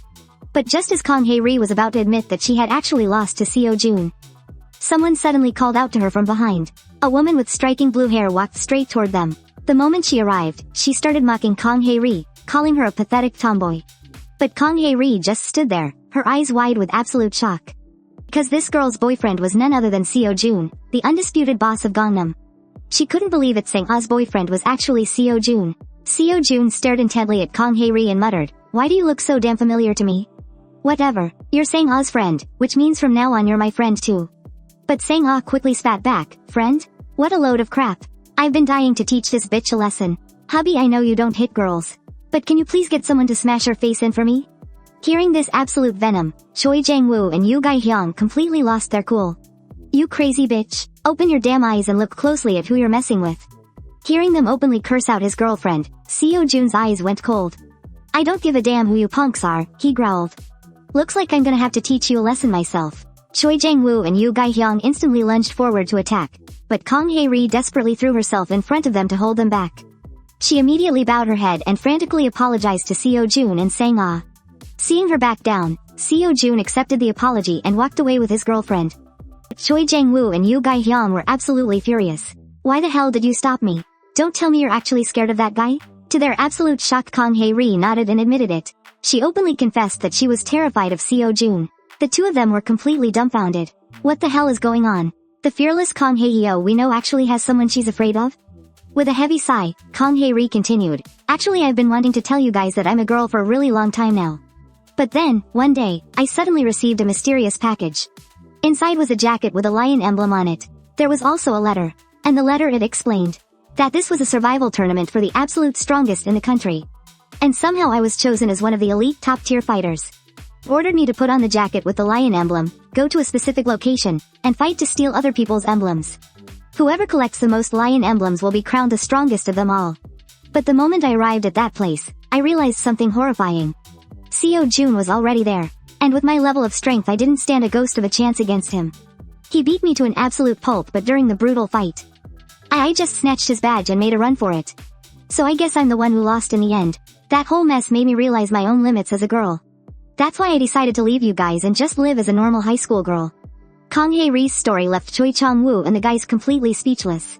But just as Kang Hae-ri was about to admit that she had actually lost to Seo-jun, someone suddenly called out to her from behind. A woman with striking blue hair walked straight toward them. The moment she arrived, she started mocking Kang Hae-ri, calling her a pathetic tomboy. But Kang Hae-ri just stood there, her eyes wide with absolute shock. Because this girl's boyfriend was none other than Seo-jun, the undisputed boss of Gangnam. She couldn't believe it. Sang-ah's boyfriend was actually Seo-jun. Seo-jun stared intently at Kang Hae-ri and muttered, "Why do you look so damn familiar to me?" "Whatever, you're Sang-ah's friend, which means from now on you're my friend too." But Sang-ah quickly spat back, "Friend? What a load of crap. I've been dying to teach this bitch a lesson. Hubby, I know you don't hit girls. But can you please get someone to smash her face in for me?" Hearing this absolute venom, Choi Jang-woo and Yoo Gae-hyung completely lost their cool. "You crazy bitch. Open your damn eyes and look closely at who you're messing with." Hearing them openly curse out his girlfriend, Seo-jun's eyes went cold. "I don't give a damn who you punks are," he growled. "Looks like I'm gonna have to teach you a lesson myself." Choi Jang-woo and Yoo Gae-hyung instantly lunged forward to attack, but Kang Hae-ri desperately threw herself in front of them to hold them back. She immediately bowed her head and frantically apologized to Seo-jun and Sang-ah. Seeing her back down, Seo-jun accepted the apology and walked away with his girlfriend. Choi Jang-woo and Yoo Gae-hyung were absolutely furious. "Why the hell did you stop me? Don't tell me you're actually scared of that guy?" To their absolute shock, Kang Hae-ri nodded and admitted it. She openly confessed that she was terrified of Seo-jun. The two of them were completely dumbfounded. What the hell is going on? The fearless Kang Hae-hyo we know actually has someone she's afraid of? With a heavy sigh, Kang Hae-ri continued, "Actually, I've been wanting to tell you guys that I'm a girl for a really long time now. But then, one day, I suddenly received a mysterious package. Inside was a jacket with a lion emblem on it. There was also a letter. And the letter, it explained that this was a survival tournament for the absolute strongest in the country. And somehow I was chosen as one of the elite top-tier fighters. Ordered me to put on the jacket with the lion emblem, go to a specific location, and fight to steal other people's emblems. Whoever collects the most lion emblems will be crowned the strongest of them all." But the moment I arrived at that place, I realized something horrifying. Seo-jun was already there, and with my level of strength I didn't stand a ghost of a chance against him. He beat me to an absolute pulp, but during the brutal fight, I just snatched his badge and made a run for it. So I guess I'm the one who lost in the end. That whole mess made me realize my own limits as a girl. That's why I decided to leave you guys and just live as a normal high school girl." Kang Hae-ri's story left Choi Chang-woo and the guys completely speechless.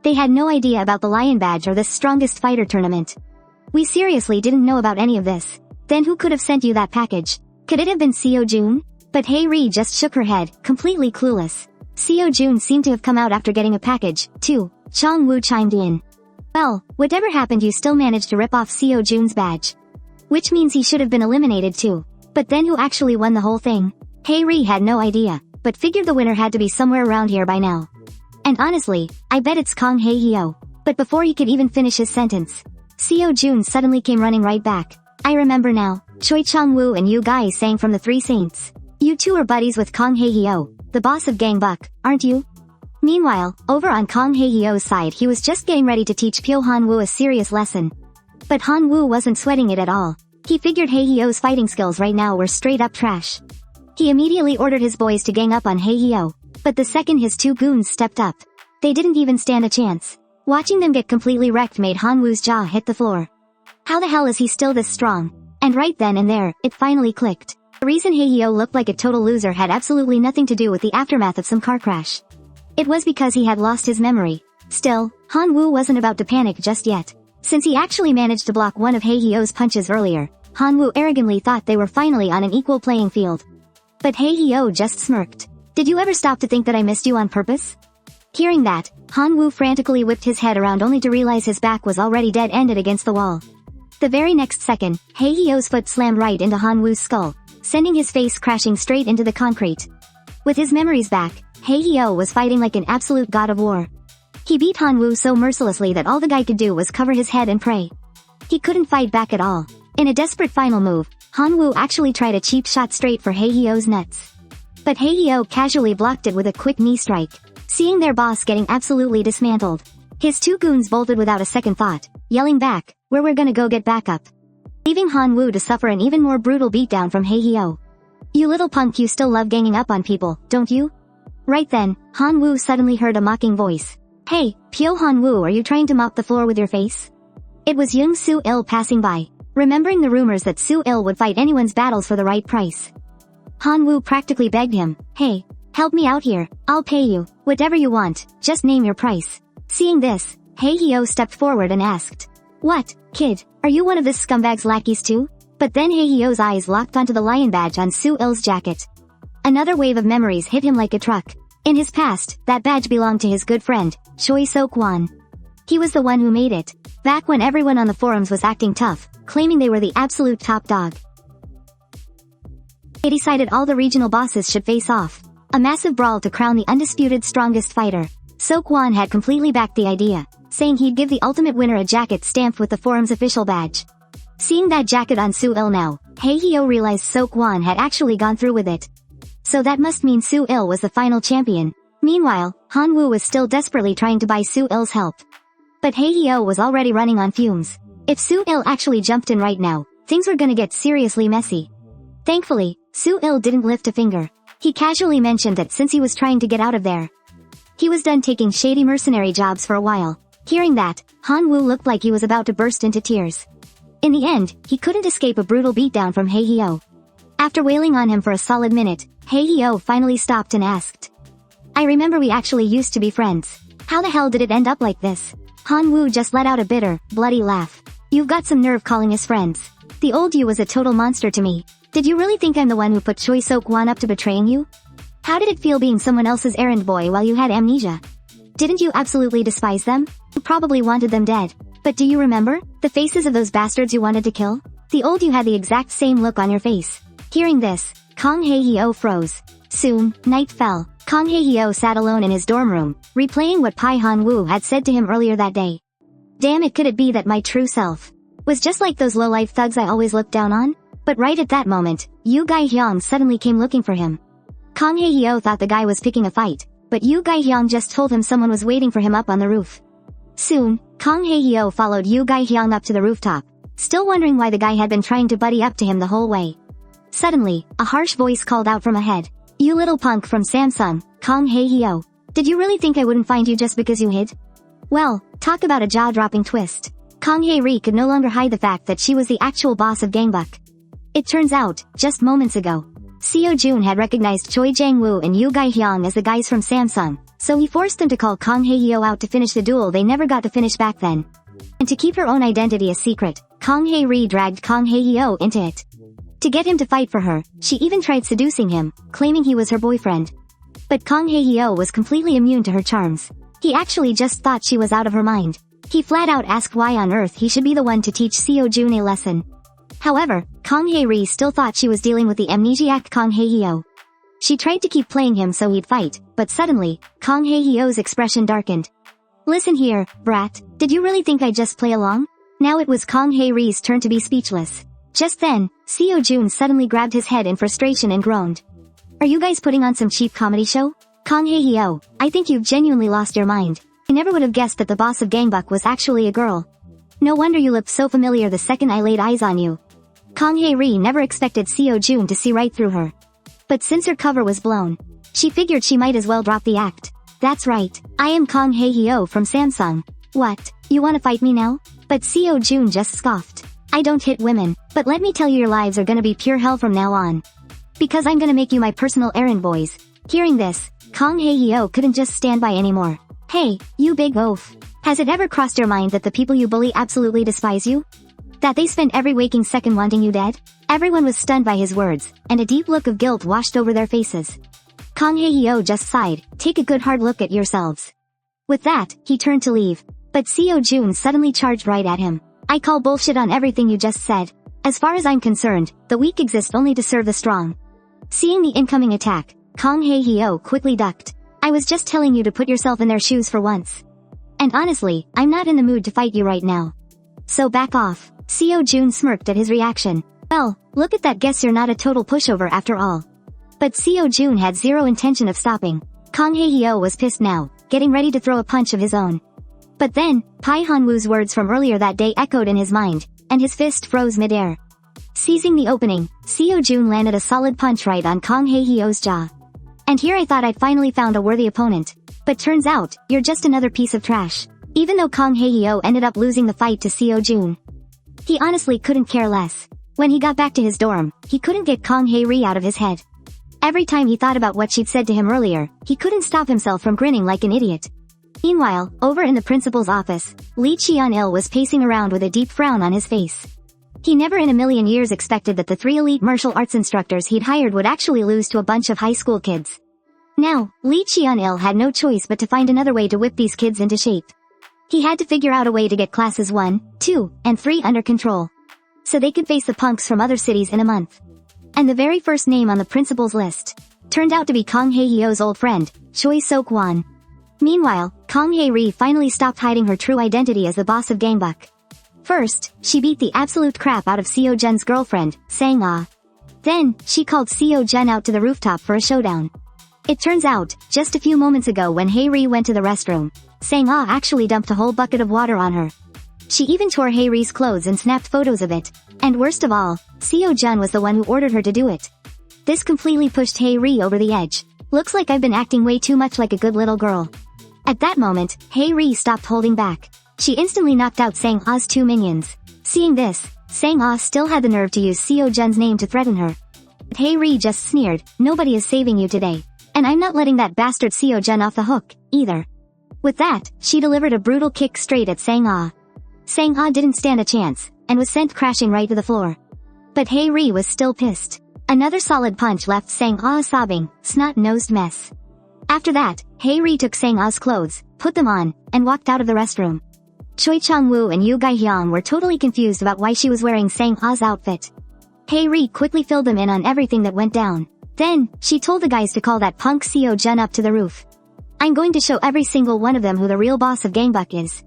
They had no idea about the lion badge or this strongest fighter tournament. "We seriously didn't know about any of this. Then who could have sent you that package? Could it have been Seo-jun?" But Hae-ri just shook her head, completely clueless. "Seo-jun seemed to have come out after getting a package, too," Chang-woo chimed in. "Well, whatever happened, you still managed to rip off Seo-jun's badge. Which means he should have been eliminated too. But then who actually won the whole thing?" Hae-ri had no idea, but figured the winner had to be somewhere around here by now. "And honestly, I bet it's Kang Hae-hyo." But before he could even finish his sentence, Seo-jun suddenly came running right back. "I remember now." Choi Chang-woo and Yoo Gae sang from the Three Saints. "You two are buddies with Kang Hae-hyo, the boss of Gang Buck, aren't you?" Meanwhile, over on Kang Hae-hyo's side, he was just getting ready to teach Pyo Han-woo a serious lesson. But Han-woo wasn't sweating it at all. He figured Hae-hyo's fighting skills right now were straight up trash. He immediately ordered his boys to gang up on Hae-hyo, but the second his two goons stepped up, they didn't even stand a chance. Watching them get completely wrecked made Han-woo's jaw hit the floor. How the hell is he still this strong? And right then and there, it finally clicked. The reason Hae-hyo looked like a total loser had absolutely nothing to do with the aftermath of some car crash. It was because he had lost his memory. Still, Han-woo wasn't about to panic just yet. Since he actually managed to block one of Hae-hyo's punches earlier, Han-woo arrogantly thought they were finally on an equal playing field. But Hae-hyo just smirked. Did you ever stop to think that I missed you on purpose? Hearing that, Han-woo frantically whipped his head around only to realize his back was already dead-ended against the wall. The very next second, Hae-hyo's foot slammed right into Han-woo's skull, sending his face crashing straight into the concrete. With his memories back, Hae-hyo was fighting like an absolute god of war. He beat Han-woo so mercilessly that all the guy could do was cover his head and pray. He couldn't fight back at all. In a desperate final move, Han-woo actually tried a cheap shot straight for Hae-hyo's nuts. But Hae-hyo casually blocked it with a quick knee strike, seeing their boss getting absolutely dismantled. His two goons bolted without a second thought, yelling back, "Where we're gonna go get backup," leaving Han-woo to suffer an even more brutal beatdown from Hae-hyo. "You little punk, you still love ganging up on people, don't you?" Right then, Han-woo suddenly heard a mocking voice. "Hey, Pyo Han-woo, are you trying to mop the floor with your face?" It was Young Soo-il passing by, remembering the rumors that Soo-il would fight anyone's battles for the right price. Han-woo practically begged him, "Hey, help me out here, I'll pay you, whatever you want, just name your price." Seeing this, Hae-hyo stepped forward and asked, "What, kid, are you one of this scumbag's lackeys too?" But then Hae-hyo's eyes locked onto the lion badge on Soo-il's jacket. Another wave of memories hit him like a truck. In his past, that badge belonged to his good friend, Choi Seok-hwan. He was the one who made it, back when everyone on the forums was acting tough, claiming they were the absolute top dog. They decided all the regional bosses should face off. A massive brawl to crown the undisputed strongest fighter. Seok-hwan had completely backed the idea, saying he'd give the ultimate winner a jacket stamped with the forum's official badge. Seeing that jacket on Soo-il now, Hae-hyo realized Seok-hwan had actually gone through with it. So that must mean Soo-il was the final champion. Meanwhile, Han-woo was still desperately trying to buy Soo-il's help. But Hae-hyo was already running on fumes. If Soo-il actually jumped in right now, things were gonna get seriously messy. Thankfully, Soo-il didn't lift a finger. He casually mentioned that since he was trying to get out of there, he was done taking shady mercenary jobs for a while. Hearing that, Han-woo looked like he was about to burst into tears. In the end, he couldn't escape a brutal beatdown from Hae-hyo. After wailing on him for a solid minute, Hae-hyo finally stopped and asked, "I remember we actually used to be friends. How the hell did it end up like this?" Han-woo just let out a bitter, bloody laugh. "You've got some nerve calling us friends. The old you was a total monster to me. Did you really think I'm the one who put Choi Seok-hwan up to betraying you? How did it feel being someone else's errand boy while you had amnesia? Didn't you absolutely despise them? You probably wanted them dead. But do you remember the faces of those bastards you wanted to kill? The old you had the exact same look on your face." Hearing this, Kang Hae-hyo froze. Soon, night fell. Kang Hae-hyo sat alone in his dorm room, replaying what Pai Han-woo had said to him earlier that day. Damn it, could it be that my true self was just like those low-life thugs I always looked down on? But right at that moment, Yoo Gae-hyung suddenly came looking for him. Kang Hae-hyo thought the guy was picking a fight, but Yoo Gae-hyung just told him someone was waiting for him up on the roof. Soon, Kang Hae-hyo followed Yoo Gae-hyung up to the rooftop, still wondering why the guy had been trying to buddy up to him the whole way. Suddenly, a harsh voice called out from ahead. "You little punk from Samsung, Kang Hae-hyo. Did you really think I wouldn't find you just because you hid?" Well, talk about a jaw-dropping twist. Kang Hae-ri could no longer hide the fact that she was the actual boss of Gangbuk. It turns out, just moments ago, Seo-jun had recognized Choi Jang-woo and Yoo Gae-hyung as the guys from Samsung, so he forced them to call Kang Hae-hyo out to finish the duel they never got to finish back then. And to keep her own identity a secret, Kang Hae-ri dragged Kang Hae-hyo into it. To get him to fight for her, she even tried seducing him, claiming he was her boyfriend. But Kang Hae-hyo was completely immune to her charms. He actually just thought she was out of her mind. He flat out asked why on earth he should be the one to teach Seo-jun a lesson. However, Kang Hae-ri still thought she was dealing with the amnesiac Kang Hae-hyo. She tried to keep playing him so he'd fight, but suddenly, Kang Hae-hyo's expression darkened. "Listen here, brat, did you really think I'd just play along?" Now it was Kang Hae-ri's turn to be speechless. Just then, Seo-jun suddenly grabbed his head in frustration and groaned. "Are you guys putting on some cheap comedy show? Kang Hae-hyo, I think you've genuinely lost your mind. I never would have guessed that the boss of Gangbuk was actually a girl. No wonder you looked so familiar the second I laid eyes on you." Kang Hae-ri never expected Seo-jun to see right through her. But since her cover was blown, she figured she might as well drop the act. That's right, I am Kang Hae-hyo from Samsung. What, you wanna fight me now? But Seo-jun just scoffed. I don't hit women, but let me tell you, your lives are gonna be pure hell from now on. Because I'm gonna make you my personal errand boys. Hearing this, Kang Hae-hyo couldn't just stand by anymore. Hey, you big oaf. Has it ever crossed your mind that the people you bully absolutely despise you? That they spend every waking second wanting you dead? Everyone was stunned by his words, and a deep look of guilt washed over their faces. Kang Hae-hyo just sighed. Take a good hard look at yourselves. With that, he turned to leave. But Seo-jun suddenly charged right at him. I call bullshit on everything you just said. As far as I'm concerned, the weak exist only to serve the strong. Seeing the incoming attack, Kang Hae-hyo quickly ducked. I was just telling you to put yourself in their shoes for once. And honestly, I'm not in the mood to fight you right now. So back off. Seo-jun smirked at his reaction. Well, look at that, guess you're not a total pushover after all. But Seo-jun had zero intention of stopping. Kang Hae-hyo was pissed now, getting ready to throw a punch of his own. But then, Pai Han-woo's words from earlier that day echoed in his mind, and his fist froze midair. Seizing the opening, Seo-jun landed a solid punch right on Kang Hae-hyo's jaw. And here I thought I'd finally found a worthy opponent. But turns out, you're just another piece of trash. Even though Kang Hae-hyo ended up losing the fight to Seo-jun, he honestly couldn't care less. When he got back to his dorm, he couldn't get Kang Hae-ri out of his head. Every time he thought about what she'd said to him earlier, he couldn't stop himself from grinning like an idiot. Meanwhile, over in the principal's office, Lee Cheon-il was pacing around with a deep frown on his face. He never in a million years expected that the 3 elite martial arts instructors he'd hired would actually lose to a bunch of high school kids. Now, Lee Cheon-il had no choice but to find another way to whip these kids into shape. He had to figure out a way to get classes 1, 2, and 3 under control, so they could face the punks from other cities in a month. And the very first name on the principal's list turned out to be Kang Hae-hyo's old friend, Choi Seok-hwan. Meanwhile, Kang Hae-ri finally stopped hiding her true identity as the boss of Gangbuk. First, she beat the absolute crap out of Seo-jun's girlfriend, Sang-ah. Then, she called Seo-jun out to the rooftop for a showdown. It turns out, just a few moments ago when Hae-ri went to the restroom, Sang-ah actually dumped a whole bucket of water on her. She even tore Hae-ri's clothes and snapped photos of it. And worst of all, Seo-jun was the one who ordered her to do it. This completely pushed Hae-ri over the edge. Looks like I've been acting way too much like a good little girl. At that moment, Hae-ri stopped holding back. She instantly knocked out Sang-ah's 2 minions. Seeing this, Sang-ah still had the nerve to use Seo-jun's name to threaten her. But Hae-ri just sneered, nobody is saving you today. And I'm not letting that bastard Seo-jun off the hook, either. With that, she delivered a brutal kick straight at Sang-ah. Sang-ah didn't stand a chance, and was sent crashing right to the floor. But Hae-ri was still pissed. Another solid punch left Sang-ah sobbing, snot-nosed mess. After that, Hae-ri took Sang-ah's clothes, put them on, and walked out of the restroom. Choi Chang-woo and Yoo Ga-hyung were totally confused about why she was wearing Sang-ah's outfit. Hae-ri quickly filled them in on everything that went down. Then, she told the guys to call that punk Seo-jun up to the roof. I'm going to show every single one of them who the real boss of Gangbuk is.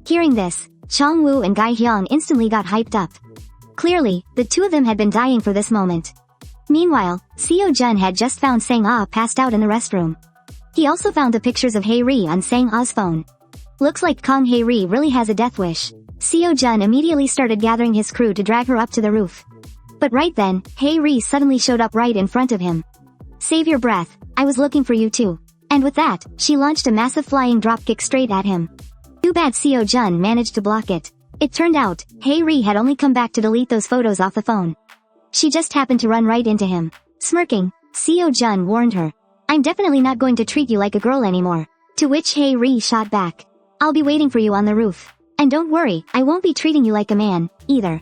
Hearing this, Chang-woo and Ga-hyung instantly got hyped up. Clearly, the two of them had been dying for this moment. Meanwhile, Seo-jun had just found Sang-ah passed out in the restroom. He also found the pictures of Hae-ri on Sang-ah's phone. Looks like Kang Hae-ri really has a death wish. Seo-jun immediately started gathering his crew to drag her up to the roof. But right then, Hae-ri suddenly showed up right in front of him. Save your breath, I was looking for you too. And with that, she launched a massive flying dropkick straight at him. Too bad Seo-jun managed to block it. It turned out, Hae-ri had only come back to delete those photos off the phone. She just happened to run right into him. Smirking, Seo-jun warned her. I'm definitely not going to treat you like a girl anymore. To which Hae-ri shot back. I'll be waiting for you on the roof. And don't worry, I won't be treating you like a man, either.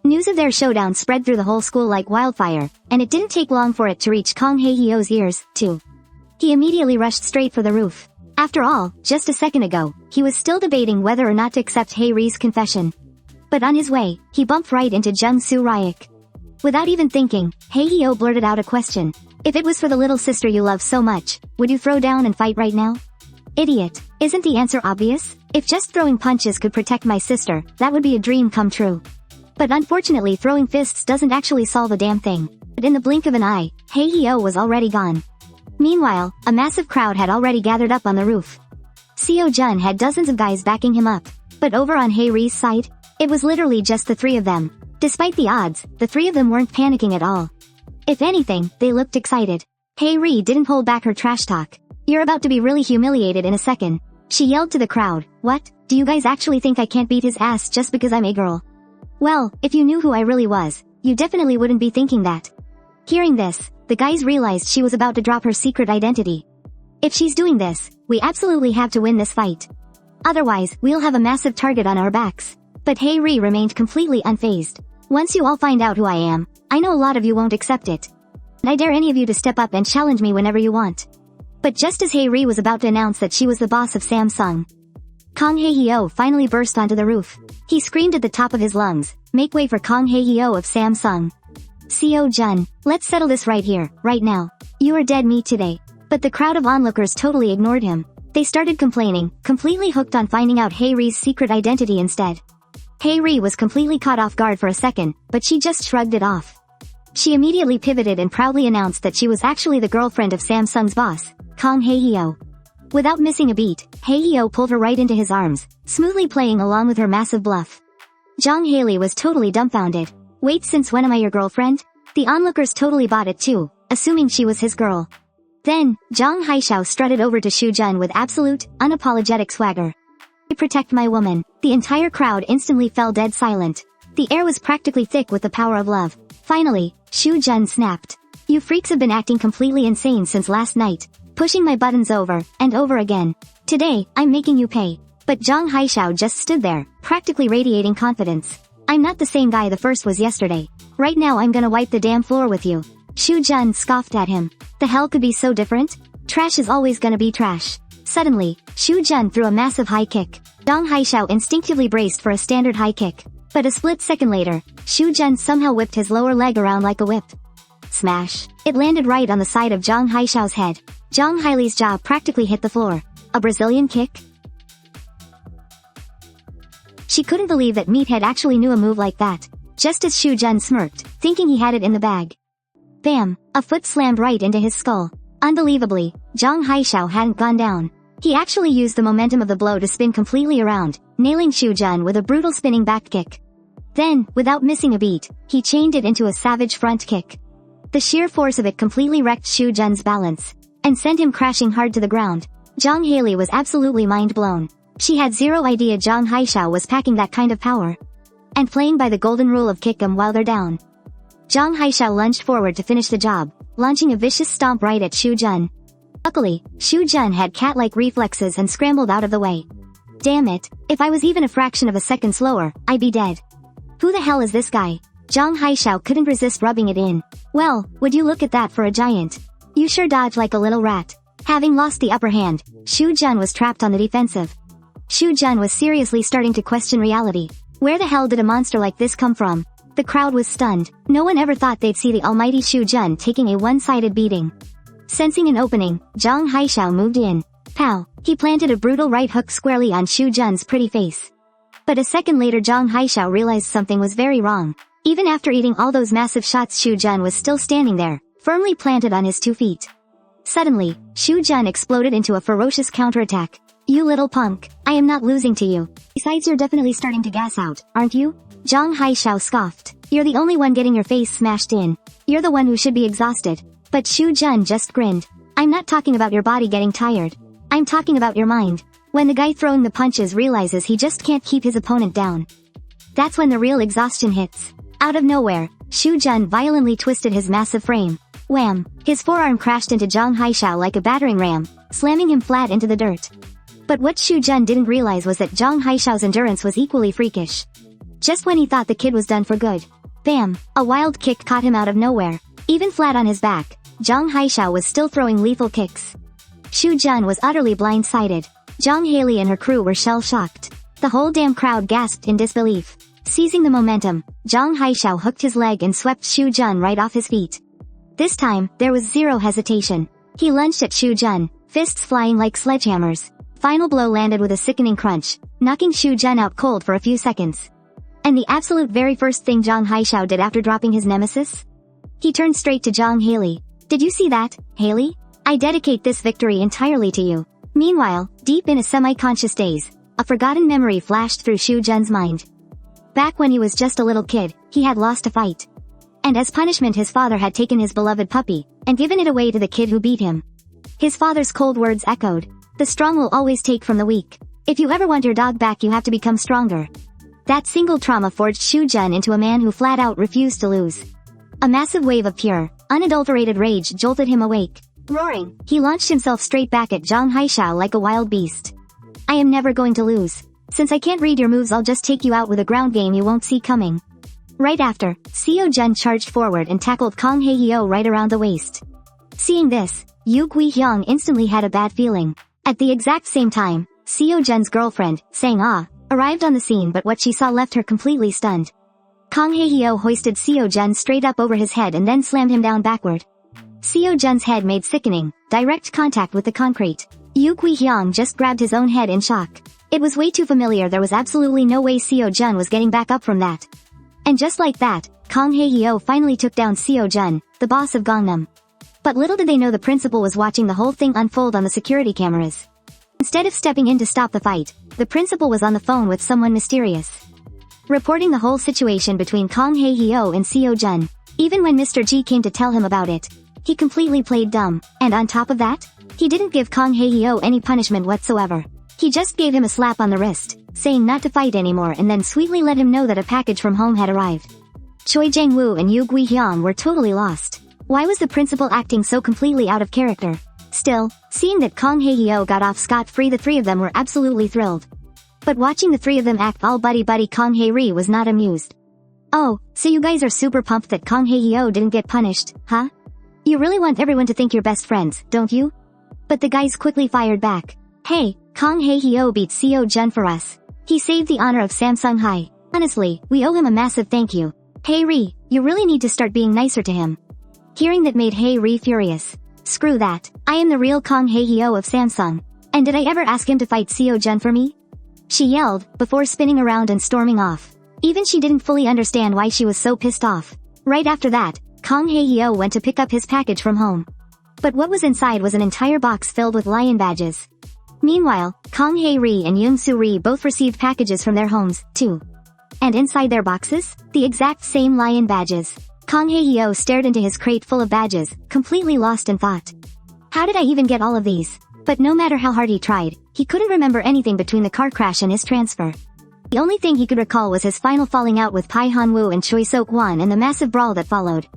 News of their showdown spread through the whole school like wildfire, and it didn't take long for it to reach Kang Hae-hyo's ears, too. He immediately rushed straight for the roof. After all, just a second ago, he was still debating whether or not to accept Hae-ri's confession. But on his way, he bumped right into Jung-soo Ryuk. Without even thinking, Hae-hyo blurted out a question. If it was for the little sister you love so much, would you throw down and fight right now? Idiot. Isn't the answer obvious? If just throwing punches could protect my sister, that would be a dream come true. But unfortunately throwing fists doesn't actually solve a damn thing. But in the blink of an eye, Hae-hyo was already gone. Meanwhile, a massive crowd had already gathered up on the roof. Seo-jun had dozens of guys backing him up. But over on Hae-ri's side, it was literally just the 3 of them. Despite the odds, the three of them weren't panicking at all. If anything, they looked excited. Hae-ri didn't hold back her trash talk. "You're about to be really humiliated in a second." She yelled to the crowd. "What? Do you guys actually think I can't beat his ass just because I'm a girl? Well, if you knew who I really was, you definitely wouldn't be thinking that." Hearing this, the guys realized she was about to drop her secret identity. "If she's doing this, we absolutely have to win this fight. Otherwise, we'll have a massive target on our backs." But Hae-ri remained completely unfazed. "Once you all find out who I am, I know a lot of you won't accept it. I dare any of you to step up and challenge me whenever you want." But just as Hae-ri was about to announce that she was the boss of Samsung, Kang Hae-hyo finally burst onto the roof. He screamed at the top of his lungs, "Make way for Kang Hae-hyo of Samsung. Seo-jun, let's settle this right here, right now. You are dead meat today." But the crowd of onlookers totally ignored him. They started complaining, completely hooked on finding out Hae-ri's secret identity instead. Hae-ri was completely caught off guard for a second, but she just shrugged it off. She immediately pivoted and proudly announced that she was actually the girlfriend of Samsung's boss, Kang Hae-hyo. Without missing a beat, Hae-hyo pulled her right into his arms, smoothly playing along with her massive bluff. Jong Hae-ri was totally dumbfounded. "Wait, since when am I your girlfriend?" The onlookers totally bought it too, assuming she was his girl. Then, Jong Hae-hyo strutted over to Shu-jun with absolute, unapologetic swagger. "I protect my woman." The entire crowd instantly fell dead silent. The air was practically thick with the power of love. Finally, Shu-jun snapped. "You freaks have been acting completely insane since last night, pushing my buttons over and over again. Today, I'm making you pay." But Jong Hae-hyo just stood there, practically radiating confidence. "I'm not the same guy the first was yesterday. Right now I'm gonna wipe the damn floor with you." Shu-jun scoffed at him. The hell could be so different? Trash is always gonna be trash. Suddenly, Shu-jun threw a massive high kick. Jong Hae-hyo instinctively braced for a standard high kick. But a split second later, Shu-jun somehow whipped his lower leg around like a whip. Smash. It landed right on the side of Jong Hae-hyo's head. Jong Hae-ri's jaw practically hit the floor. A Brazilian kick? She couldn't believe that Meathead actually knew a move like that. Just as Shu-jun smirked, thinking he had it in the bag. Bam! A foot slammed right into his skull. Unbelievably, Jong Hae-hyo hadn't gone down. He actually used the momentum of the blow to spin completely around, nailing Shu-jun with a brutal spinning back kick. Then, without missing a beat, he chained it into a savage front kick. The sheer force of it completely wrecked Shu-jun's balance, and sent him crashing hard to the ground. Jong Hae-ri was absolutely mind-blown. She had zero idea Jong Hae-hyo was packing that kind of power. And playing by the golden rule of kick 'em while they're down. Jong Hae-hyo lunged forward to finish the job, launching a vicious stomp right at Shu-jun. Luckily, Shu-jun had cat-like reflexes and scrambled out of the way. Damn it, if I was even a fraction of a second slower, I'd be dead. Who the hell is this guy? Jong Hae-hyo couldn't resist rubbing it in. Well, would you look at that for a giant? You sure dodge like a little rat. Having lost the upper hand, Shu-jun was trapped on the defensive. Shu-jun was seriously starting to question reality. Where the hell did a monster like this come from? The crowd was stunned. No one ever thought they'd see the almighty Shu-jun taking a one-sided beating. Sensing an opening, Jong Hae-hyo moved in. Pow! He planted a brutal right hook squarely on Shu-jun's pretty face. But a second later Jong Hae-hyo realized something was very wrong. Even after eating all those massive shots, Shu-jun was still standing there, firmly planted on his 2 feet. Suddenly, Shu-jun exploded into a ferocious counterattack. "You little punk, I am not losing to you. Besides, you're definitely starting to gas out, aren't you?" Jong Hae-hyo scoffed. "You're the only one getting your face smashed in. You're the one who should be exhausted." But Shu-jun just grinned. "I'm not talking about your body getting tired. I'm talking about your mind." When the guy throwing the punches realizes he just can't keep his opponent down, that's when the real exhaustion hits. Out of nowhere, Shu-jun violently twisted his massive frame. Wham! His forearm crashed into Jong Hae-hyo like a battering ram, slamming him flat into the dirt. But what Shu-jun didn't realize was that Jong Hae-hyo's endurance was equally freakish. Just when he thought the kid was done for good, bam! A wild kick caught him out of nowhere. Even flat on his back, Jong Hae-hyo was still throwing lethal kicks. Shu-jun was utterly blindsided. Jong Hae-ri and her crew were shell-shocked. The whole damn crowd gasped in disbelief. Seizing the momentum, Jong Hae-hyo hooked his leg and swept Shu-jun right off his feet. This time, there was zero hesitation. He lunged at Shu-jun, fists flying like sledgehammers. Final blow landed with a sickening crunch, knocking Shu-jun out cold for a few seconds. And the absolute very first thing Jong Hae-hyo did after dropping his nemesis? He turned straight to Jong Hae-ri. "Did you see that, Hae-ri? I dedicate this victory entirely to you." Meanwhile, deep in a semi-conscious daze, a forgotten memory flashed through Shu-jun's mind. Back when he was just a little kid, he had lost a fight. And as punishment his father had taken his beloved puppy, and given it away to the kid who beat him. His father's cold words echoed. The strong will always take from the weak. If you ever want your dog back you have to become stronger. That single trauma forged Shu Jun into a man who flat out refused to lose. A massive wave of pure, unadulterated rage jolted him awake. Roaring, he launched himself straight back at Kang Hae-hyo like a wild beast. I am never going to lose. Since I can't read your moves I'll just take you out with a ground game you won't see coming. Right after, Seo Jun charged forward and tackled Kang Hae-hyo right around the waist. Seeing this, Yu Gui-hyung instantly had a bad feeling. At the exact same time, Seo Jun's girlfriend, Sang-ah, arrived on the scene but what she saw left her completely stunned. Kang Hae-hyo hoisted Seo Jun straight up over his head and then slammed him down backward. Seo Jun's head made sickening, direct contact with the concrete. Yu Gui-hyung just grabbed his own head in shock. It was way too familiar, there was absolutely no way Seo Jun was getting back up from that. And just like that, Kang Hae-hyo finally took down Seo Jun, the boss of Gangnam. But little did they know the principal was watching the whole thing unfold on the security cameras. Instead of stepping in to stop the fight, the principal was on the phone with someone mysterious. Reporting the whole situation between Kang Hae-hyo and Seo Jun. Even when Mr. G came to tell him about it, he completely played dumb, and on top of that, he didn't give Kang Hae-hyo any punishment whatsoever. He just gave him a slap on the wrist, saying not to fight anymore and then sweetly let him know that a package from home had arrived. Choi Jang-woo and Yu Gui-hyung were totally lost. Why was the principal acting so completely out of character? Still, seeing that Kang Hae-hyo got off scot-free the three of them were absolutely thrilled. But watching the three of them act all buddy-buddy Kang Hae-ri was not amused. Oh, so you guys are super pumped that Kang Hae-hyo didn't get punished, huh? You really want everyone to think you're best friends, don't you? But the guys quickly fired back. Hey, Kang Hae-hyo beat Seo Jun for us. He saved the honor of Samsung High. Honestly, we owe him a massive thank you. Hae-ri, you really need to start being nicer to him. Hearing that made Hae-ri furious. Screw that. I am the real Kang Hae-hyo of Samsung. And did I ever ask him to fight Seo Jun for me? She yelled, before spinning around and storming off. Even she didn't fully understand why she was so pissed off. Right after that, Kang Hae-hyo went to pick up his package from home. But what was inside was an entire box filled with lion badges. Meanwhile, Kang Hae-ri and Yoon Soo-ri both received packages from their homes, too. And inside their boxes, the exact same lion badges. Kang Hae-hyo stared into his crate full of badges, completely lost in thought. How did I even get all of these? But no matter how hard he tried, he couldn't remember anything between the car crash and his transfer. The only thing he could recall was his final falling out with Pai Han-woo and Choi Seok-hwan and the massive brawl that followed.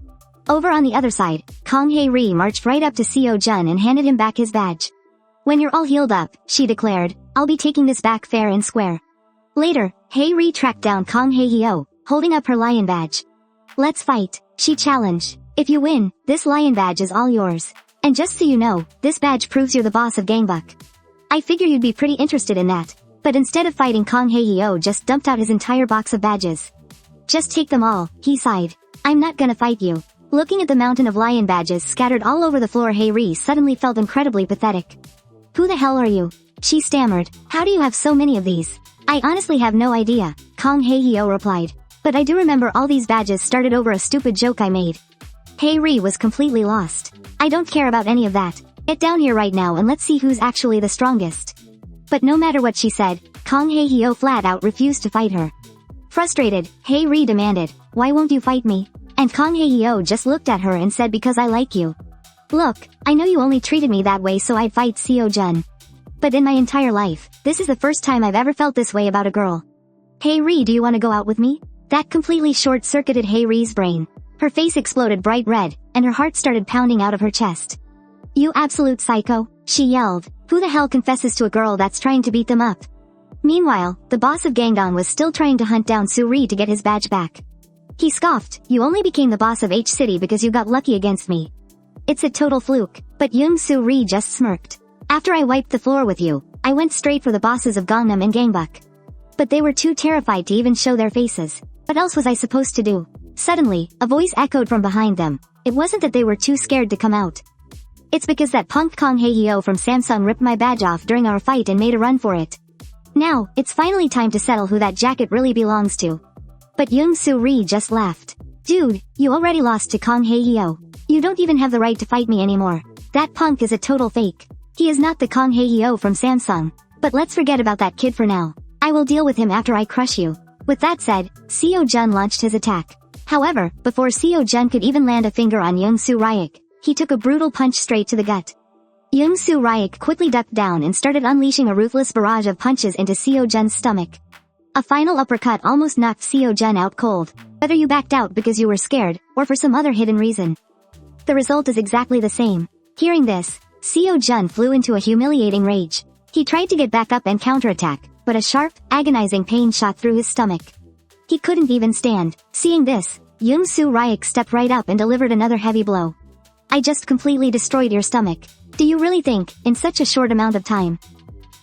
Over on the other side, Kang Hae-ri marched right up to Seo Jun and handed him back his badge. When you're all healed up, she declared, I'll be taking this back fair and square. Later, Hae-ri tracked down Kang Hae-hyo, holding up her lion badge. Let's fight, she challenged. If you win, this lion badge is all yours. And just so you know, this badge proves you're the boss of Gangbuk. I figure you'd be pretty interested in that. But instead of fighting, Kang Hae-hyo just dumped out his entire box of badges. Just take them all, he sighed. I'm not gonna fight you. Looking at the mountain of lion badges scattered all over the floor, Hae-ri suddenly felt incredibly pathetic. Who the hell are you? She stammered. How do you have so many of these? I honestly have no idea, Kang Hae-hyo replied. But I do remember all these badges started over a stupid joke I made. Hae-ri was completely lost. I don't care about any of that. Get down here right now and let's see who's actually the strongest. But no matter what she said, Kang Hae-hyo flat out refused to fight her. Frustrated, Hae-ri demanded, why won't you fight me? And Kang Hae-hyo just looked at her and said, because I like you. Look, I know you only treated me that way so I'd fight Seo Jun. But in my entire life, this is the first time I've ever felt this way about a girl. Hae-ri, do you want to go out with me? That completely short-circuited Hae-ri's brain. Her face exploded bright red, and her heart started pounding out of her chest. You absolute psycho, she yelled. Who the hell confesses to a girl that's trying to beat them up? Meanwhile, the boss of Gangnam was still trying to hunt down Soo-ri to get his badge back. He scoffed, you only became the boss of H City because you got lucky against me. It's a total fluke, but Yoon Soo-ri just smirked. After I wiped the floor with you, I went straight for the bosses of Gangnam and Gangbuk. But they were too terrified to even show their faces. What else was I supposed to do? Suddenly, a voice echoed from behind them. It wasn't that they were too scared to come out. It's because that punk Kang Hae-hyo from Samsung ripped my badge off during our fight and made a run for it. Now, it's finally time to settle who that jacket really belongs to. But Yoon Soo-ri just laughed. Dude, you already lost to Kang Hae-hyo. You don't even have the right to fight me anymore. That punk is a total fake. He is not the Kang Hae-hyo from Samsung. But let's forget about that kid for now. I will deal with him after I crush you. With that said, Seo-jun launched his attack. However, before Seo-jun could even land a finger on Young-soo Ryak, he took a brutal punch straight to the gut. Young-soo Ryak quickly ducked down and started unleashing a ruthless barrage of punches into Seo-jun's stomach. A final uppercut almost knocked Seo-jun out cold, whether you backed out because you were scared, or for some other hidden reason. The result is exactly the same. Hearing this, Seo-jun flew into a humiliating rage. He tried to get back up and counterattack, but a sharp, agonizing pain shot through his stomach. He couldn't even stand. Seeing this, Young-soo Ryak stepped right up and delivered another heavy blow. I just completely destroyed your stomach. Do you really think, in such a short amount of time,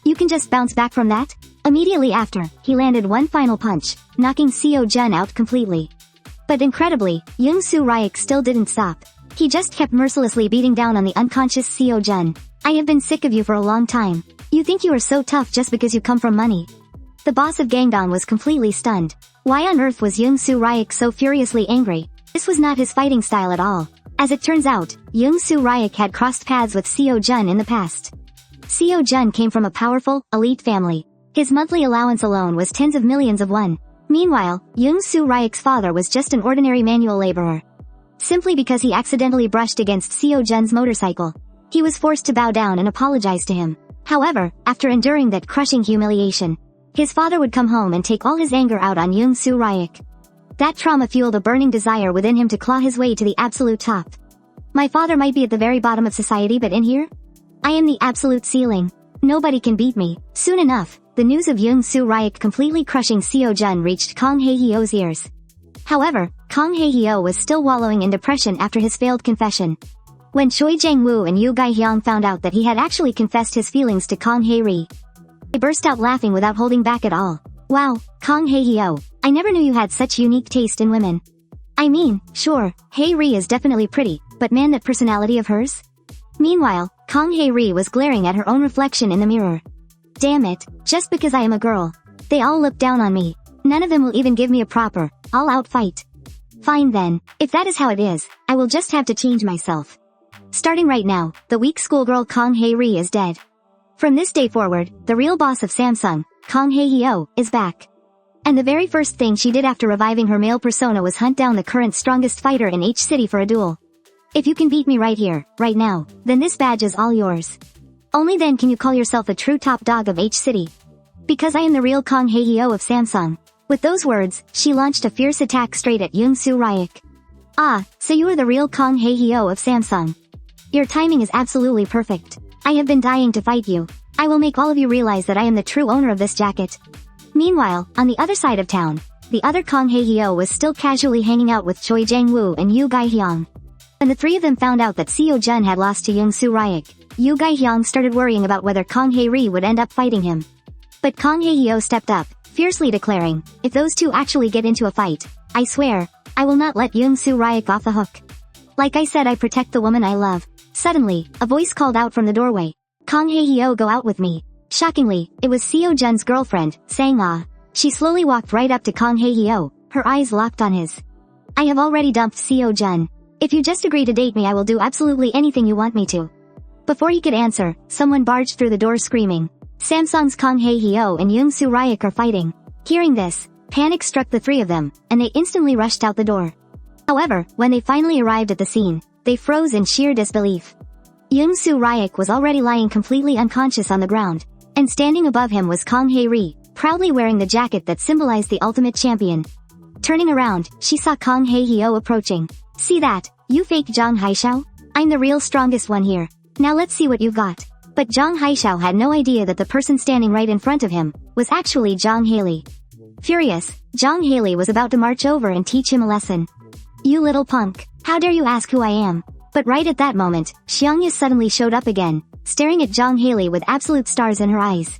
you can just bounce back from that? Immediately after, he landed one final punch, knocking Seo-jun out completely. But incredibly, Young-soo Ryak still didn't stop. He just kept mercilessly beating down on the unconscious Seo-jun. I have been sick of you for a long time. You think you are so tough just because you come from money. The boss of Gangdong was completely stunned. Why on earth was Young-soo Ryak so furiously angry? This was not his fighting style at all. As it turns out, Young-soo Ryak had crossed paths with Seo-jun in the past. Seo-jun came from a powerful, elite family. His monthly allowance alone was tens of millions of won. Meanwhile, Young-soo Ryak's father was just an ordinary manual laborer. Simply because he accidentally brushed against Seo-jun's motorcycle, he was forced to bow down and apologize to him. However, after enduring that crushing humiliation, his father would come home and take all his anger out on Young-soo Ryak. That trauma fueled a burning desire within him to claw his way to the absolute top. My father might be at the very bottom of society, but in here, I am the absolute ceiling. Nobody can beat me. Soon enough, the news of Young-soo Ryak completely crushing Seo-jun reached Kang Hae-hyo's ears. However, Kang Hae-hyo was still wallowing in depression after his failed confession. When Choi Jang-woo and Yoo Gae-hyung found out that he had actually confessed his feelings to Kang Hae-ri, they burst out laughing without holding back at all. Wow, Kang Hae-hyo, I never knew you had such unique taste in women. I mean, sure, Hae-ri is definitely pretty, but man, that personality of hers? Meanwhile, Kang Hae-ri was glaring at her own reflection in the mirror. Damn it, just because I am a girl, they all look down on me. None of them will even give me a proper, all-out fight. Fine then, if that is how it is, I will just have to change myself. Starting right now, the weak schoolgirl Kang Hae-ri is dead. From this day forward, the real boss of Samsung, Kang Hae-hyo, is back. And the very first thing she did after reviving her male persona was hunt down the current strongest fighter in H City for a duel. If you can beat me right here, right now, then this badge is all yours. Only then can you call yourself a true top dog of H City. Because I am the real Kang Hae-hyo of Samsung. With those words, she launched a fierce attack straight at Young-soo Ryak. Ah, so you are the real Kang Hae-hyo of Samsung. Your timing is absolutely perfect. I have been dying to fight you. I will make all of you realize that I am the true owner of this jacket. Meanwhile, on the other side of town, the other Kang Hae-hyo was still casually hanging out with Choi Jang-woo and Yoo Gae-hyung. When the three of them found out that Seo-jun had lost to Young-soo Ryak, Yoo Gae-hyung started worrying about whether Kang Hae-ri would end up fighting him. But Kang Hae-hyo stepped up, fiercely declaring, if those two actually get into a fight, I swear, I will not let Young-soo Ryak off the hook. Like I said, I protect the woman I love. Suddenly, a voice called out from the doorway. Kang Hae-hyo, go out with me. Shockingly, it was Seo-jun's girlfriend, Sang-ah. She slowly walked right up to Kang Hae-hyo, her eyes locked on his. I have already dumped Seo-jun. If you just agree to date me, I will do absolutely anything you want me to. Before he could answer, someone barged through the door screaming. Samsung's Kang Hae-hyo and Young-soo Ryak are fighting. Hearing this, panic struck the three of them, and they instantly rushed out the door. However, when they finally arrived at the scene, they froze in sheer disbelief. Young-soo Ryak was already lying completely unconscious on the ground, and standing above him was Kang Hae-ri, proudly wearing the jacket that symbolized the ultimate champion. Turning around, she saw Kang Hae-hyo approaching. See that, you fake Jang Haishao? I'm the real strongest one here. Now let's see what you've got. But Jang Haishao had no idea that the person standing right in front of him was actually Jang Hae-ri. Furious, Jang Hae-ri was about to march over and teach him a lesson. You little punk, how dare you ask who I am? But right at that moment, Xiangyu suddenly showed up again, staring at Jang Hae-ri with absolute stars in her eyes.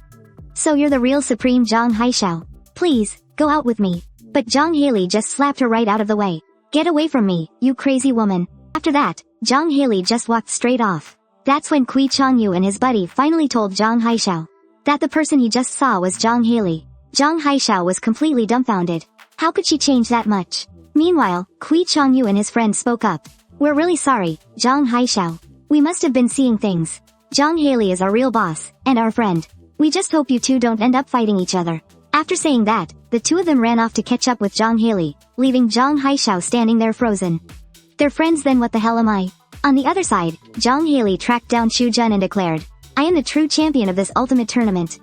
So you're the real supreme Jang Haishao. Please, go out with me. But Jang Hae-ri just slapped her right out of the way. Get away from me, you crazy woman. After that, Jang Hae-ri just walked straight off. That's when Kui Changyu and his buddy finally told Jang Haishao that the person he just saw was Jang Hae-ri. Jang Haishao was completely dumbfounded. How could she change that much? Meanwhile, Kui Changyu and his friend spoke up. We're really sorry, Jang Haishao. We must have been seeing things. Jang Hae-ri is our real boss, and our friend. We just hope you two don't end up fighting each other. After saying that, the two of them ran off to catch up with Kang Hae-ri, leaving Kang Hae-hyo standing there frozen. They're friends then, what the hell am I? On the other side, Kang Hae-ri tracked down Chu Jun and declared, I am the true champion of this ultimate tournament.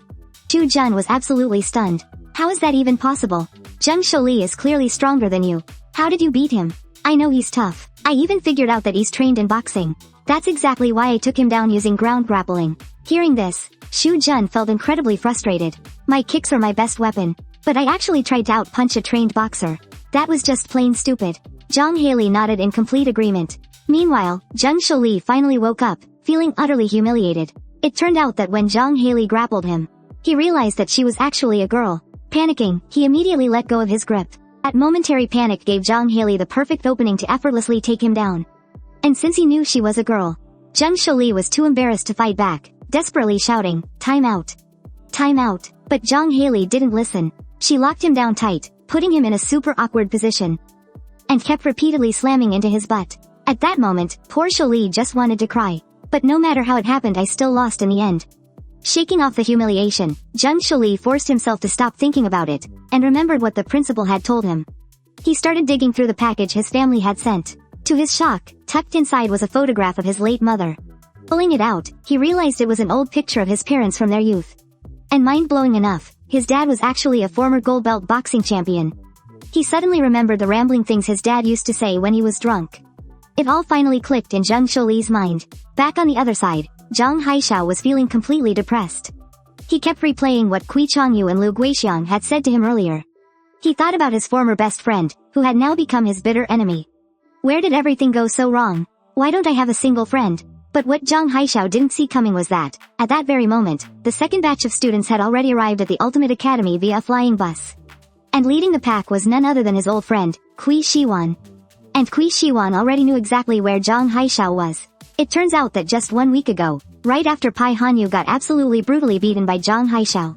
Chu Jun was absolutely stunned. How is that even possible? Jung Sholi is clearly stronger than you. How did you beat him? I know he's tough. I even figured out that he's trained in boxing. That's exactly why I took him down using ground grappling. Hearing this, Chu Jun felt incredibly frustrated. My kicks are my best weapon. But I actually tried to outpunch a trained boxer. That was just plain stupid. Kang Hae-ri nodded in complete agreement. Meanwhile, Jung Sholi finally woke up, feeling utterly humiliated. It turned out that when Kang Hae-ri grappled him, he realized that she was actually a girl. Panicking, he immediately let go of his grip. That momentary panic gave Kang Hae-ri the perfect opening to effortlessly take him down. And since he knew she was a girl, Jung Sholi was too embarrassed to fight back, desperately shouting, time out. Time out. But Kang Hae-ri didn't listen. She locked him down tight, putting him in a super awkward position, and kept repeatedly slamming into his butt. At that moment, poor Sholi just wanted to cry. But no matter how it happened, I still lost in the end. Shaking off the humiliation, Jung Sholi forced himself to stop thinking about it, and remembered what the principal had told him. He started digging through the package his family had sent. To his shock, tucked inside was a photograph of his late mother. Pulling it out, he realized it was an old picture of his parents from their youth. And mind-blowing enough, his dad was actually a former gold belt boxing champion. He suddenly remembered the rambling things his dad used to say when he was drunk. It all finally clicked in Jung Sholi's mind. Back on the other side, Kang Hae-hyo was feeling completely depressed. He kept replaying what Kui Chang-yu and Lu Guixiang had said to him earlier. He thought about his former best friend, who had now become his bitter enemy. Where did everything go so wrong? Why don't I have a single friend? But what Kang Hae-hyo didn't see coming was that, at that very moment, the second batch of students had already arrived at the Ultimate Academy via a flying bus. And leading the pack was none other than his old friend, Choi Seok-hwan. And Choi Seok-hwan already knew exactly where Kang Hae-hyo was. It turns out that just 1 week ago, right after Pai Han-yu got absolutely brutally beaten by Kang Hae-hyo,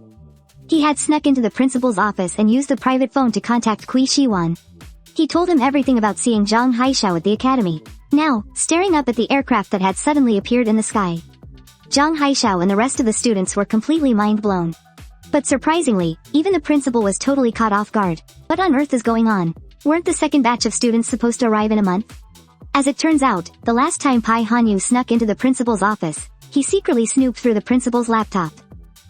he had snuck into the principal's office and used the private phone to contact Choi Seok-hwan. He told him everything about seeing Kang Hae-hyo at the academy. Now, staring up at the aircraft that had suddenly appeared in the sky, Kang Hae-hyo and the rest of the students were completely mind-blown. But surprisingly, even the principal was totally caught off guard. What on earth is going on? Weren't the second batch of students supposed to arrive in a month? As it turns out, the last time Pai Han-yu snuck into the principal's office, he secretly snooped through the principal's laptop.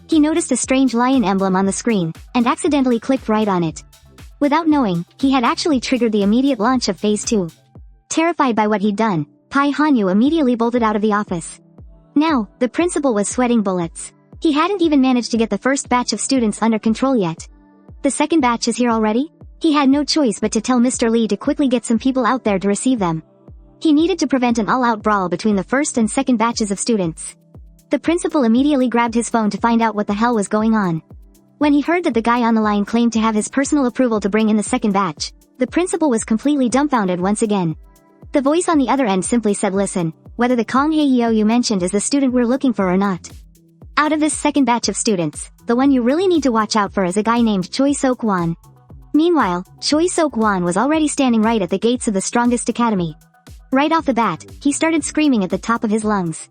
He noticed a strange lion emblem on the screen, and accidentally clicked right on it. Without knowing, he had actually triggered the immediate launch of Phase 2. Terrified by what he'd done, Pai Han-yu immediately bolted out of the office. Now, the principal was sweating bullets. He hadn't even managed to get the first batch of students under control yet. The second batch is here already? He had no choice but to tell Mr. Lee to quickly get some people out there to receive them. He needed to prevent an all-out brawl between the first and second batches of students. The principal immediately grabbed his phone to find out what the hell was going on. When he heard that the guy on the line claimed to have his personal approval to bring in the second batch, the principal was completely dumbfounded once again. The voice on the other end simply said, listen, whether the Kang Hae-hyo you mentioned is the student we're looking for or not. Out of this second batch of students, the one you really need to watch out for is a guy named Choi Seok-hwan. Meanwhile, Choi Seok-hwan was already standing right at the gates of the strongest academy. Right off the bat, he started screaming at the top of his lungs.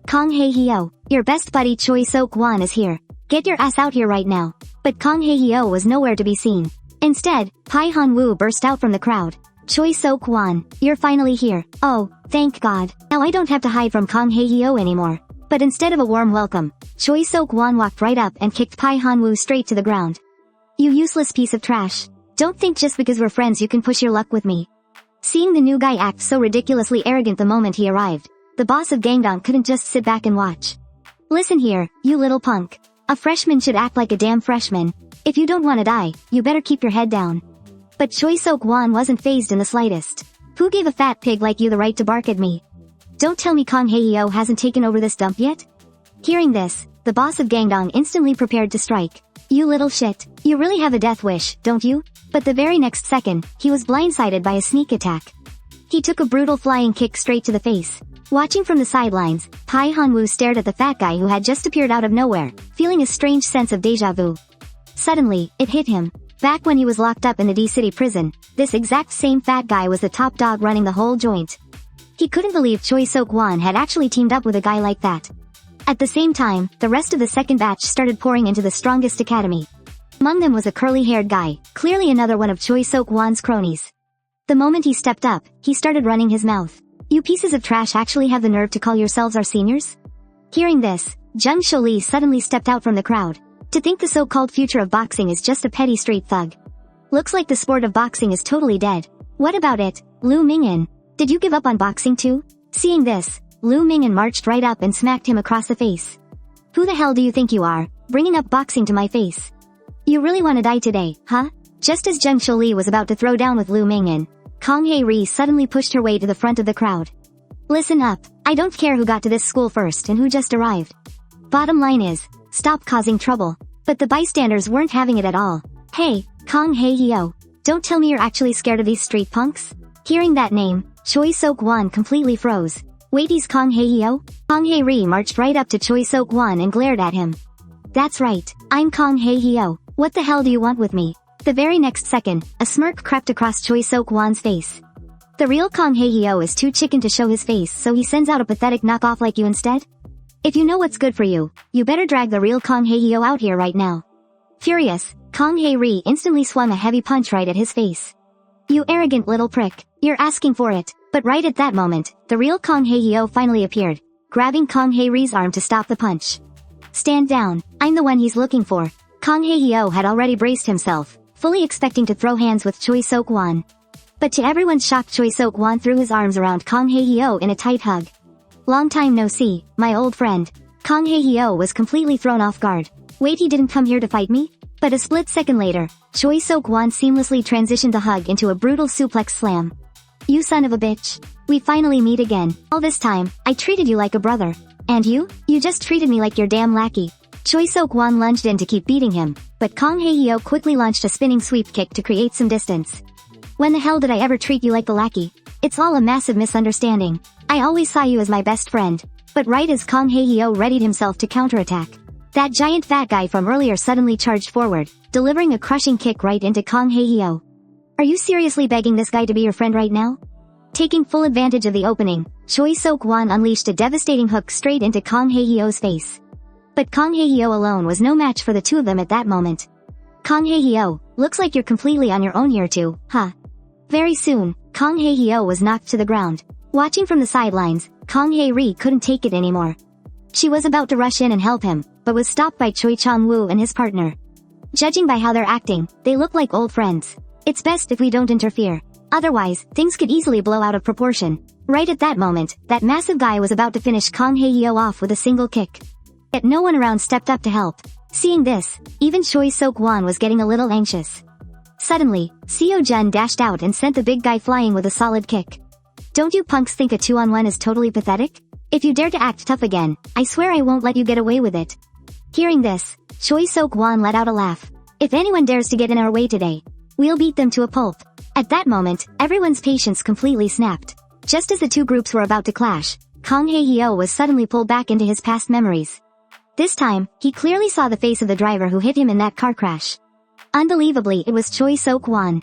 Kang Hae-hyo, your best buddy Choi Seok-hwan is here. Get your ass out here right now. But Kang Hae-hyo was nowhere to be seen. Instead, Pai Han-woo burst out from the crowd. Choi Seok-hwan, you're finally here. Oh, thank God. Now I don't have to hide from Kang Hae-hyo anymore. But instead of a warm welcome, Choi Seok-hwan walked right up and kicked Pai Han-woo straight to the ground. You useless piece of trash. Don't think just because we're friends you can push your luck with me. Seeing the new guy act so ridiculously arrogant the moment he arrived, the boss of Gangdong couldn't just sit back and watch. Listen here, you little punk. A freshman should act like a damn freshman. If you don't want to die, you better keep your head down. But Choi Seok-hwan wasn't fazed in the slightest. Who gave a fat pig like you the right to bark at me? Don't tell me Kang Hae-hyo hasn't taken over this dump yet? Hearing this, the boss of Gangdong instantly prepared to strike. You little shit. You really have a death wish, don't you? But the very next second, he was blindsided by a sneak attack. He took a brutal flying kick straight to the face. Watching from the sidelines, Pai Han-woo stared at the fat guy who had just appeared out of nowhere, feeling a strange sense of deja vu. Suddenly, it hit him. Back when he was locked up in the D-City prison, this exact same fat guy was the top dog running the whole joint. He couldn't believe Choi Seok-hwan had actually teamed up with a guy like that. At the same time, the rest of the second batch started pouring into the strongest academy. Among them was a curly-haired guy, clearly another one of Choi Seok-hwan's cronies. The moment he stepped up, he started running his mouth. You pieces of trash actually have the nerve to call yourselves our seniors? Hearing this, Jung Sholi suddenly stepped out from the crowd. To think the so-called future of boxing is just a petty street thug. Looks like the sport of boxing is totally dead. What about it, Lu Mingin? Did you give up on boxing too? Seeing this, Lu Mingin marched right up and smacked him across the face. Who the hell do you think you are, bringing up boxing to my face? You really want to die today, huh? Just as Jung Sholi was about to throw down with Lu Mingin, Kang Hae-ri suddenly pushed her way to the front of the crowd. Listen up, I don't care who got to this school first and who just arrived. Bottom line is, stop causing trouble. But the bystanders weren't having it at all. Hey, Kang Hae-hyo, don't tell me you're actually scared of these street punks? Hearing that name, Choi Seok-hwan completely froze. Wait, he's Kang Hae-hyo? Kang Hae-ri marched right up to Choi Seok-hwan and glared at him. That's right, I'm Kang Hae-hyo. What the hell do you want with me? The very next second, a smirk crept across Choi Seok-hwan's face. The real Kang Hae-hyo is too chicken to show his face, so he sends out a pathetic knockoff like you instead? If you know what's good for you, you better drag the real Kang Hae-hyo out here right now. Furious, Kang Hae-ri instantly swung a heavy punch right at his face. You arrogant little prick, you're asking for it. But right at that moment, the real Kang Hae-hyo finally appeared, grabbing Kang Hae-ri's arm to stop the punch. Stand down, I'm the one he's looking for. Kang Hae-hyo had already braced himself, fully expecting to throw hands with Choi Seok-hwan. But to everyone's shock, Choi Seok-hwan threw his arms around Kang Hae-hyo in a tight hug. Long time no see, my old friend. Kang Hae-hyo was completely thrown off guard. Wait, he didn't come here to fight me? But a split second later, Choi Seok-hwan seamlessly transitioned the hug into a brutal suplex slam. You son of a bitch. We finally meet again. All this time, I treated you like a brother. And you? You just treated me like your damn lackey. Choi Seok-hwan lunged in to keep beating him, but Kang Hae-hyo quickly launched a spinning sweep kick to create some distance. When the hell did I ever treat you like the lackey? It's all a massive misunderstanding. I always saw you as my best friend. But right as Kang Hae-hyo readied himself to counterattack, that giant fat guy from earlier suddenly charged forward, delivering a crushing kick right into Kang Hae-hyo. Are you seriously begging this guy to be your friend right now? Taking full advantage of the opening, Choi Seok-hwan unleashed a devastating hook straight into Kang Hae-hyo's face. But Kang Hae-hyo alone was no match for the two of them at that moment. Kang Hae-hyo, looks like you're completely on your own here too, huh? Very soon, Kang Hae-hyo was knocked to the ground. Watching from the sidelines, Kang Hae-ri couldn't take it anymore. She was about to rush in and help him, but was stopped by Choi Chang-woo and his partner. Judging by how they're acting, they look like old friends. It's best if we don't interfere. Otherwise, things could easily blow out of proportion. Right at that moment, that massive guy was about to finish Kang Hae-hyo off with a single kick. Yet no one around stepped up to help. Seeing this, even Choi Seok-hwan was getting a little anxious. Suddenly, Seo-jun dashed out and sent the big guy flying with a solid kick. Don't you punks think a 2-on-1 is totally pathetic? If you dare to act tough again, I swear I won't let you get away with it. Hearing this, Choi Seok-hwan let out a laugh. If anyone dares to get in our way today, we'll beat them to a pulp. At that moment, everyone's patience completely snapped. Just as the two groups were about to clash, Kang Hae-hyo was suddenly pulled back into his past memories. This time, he clearly saw the face of the driver who hit him in that car crash. Unbelievably, it was Choi Seok-hwan.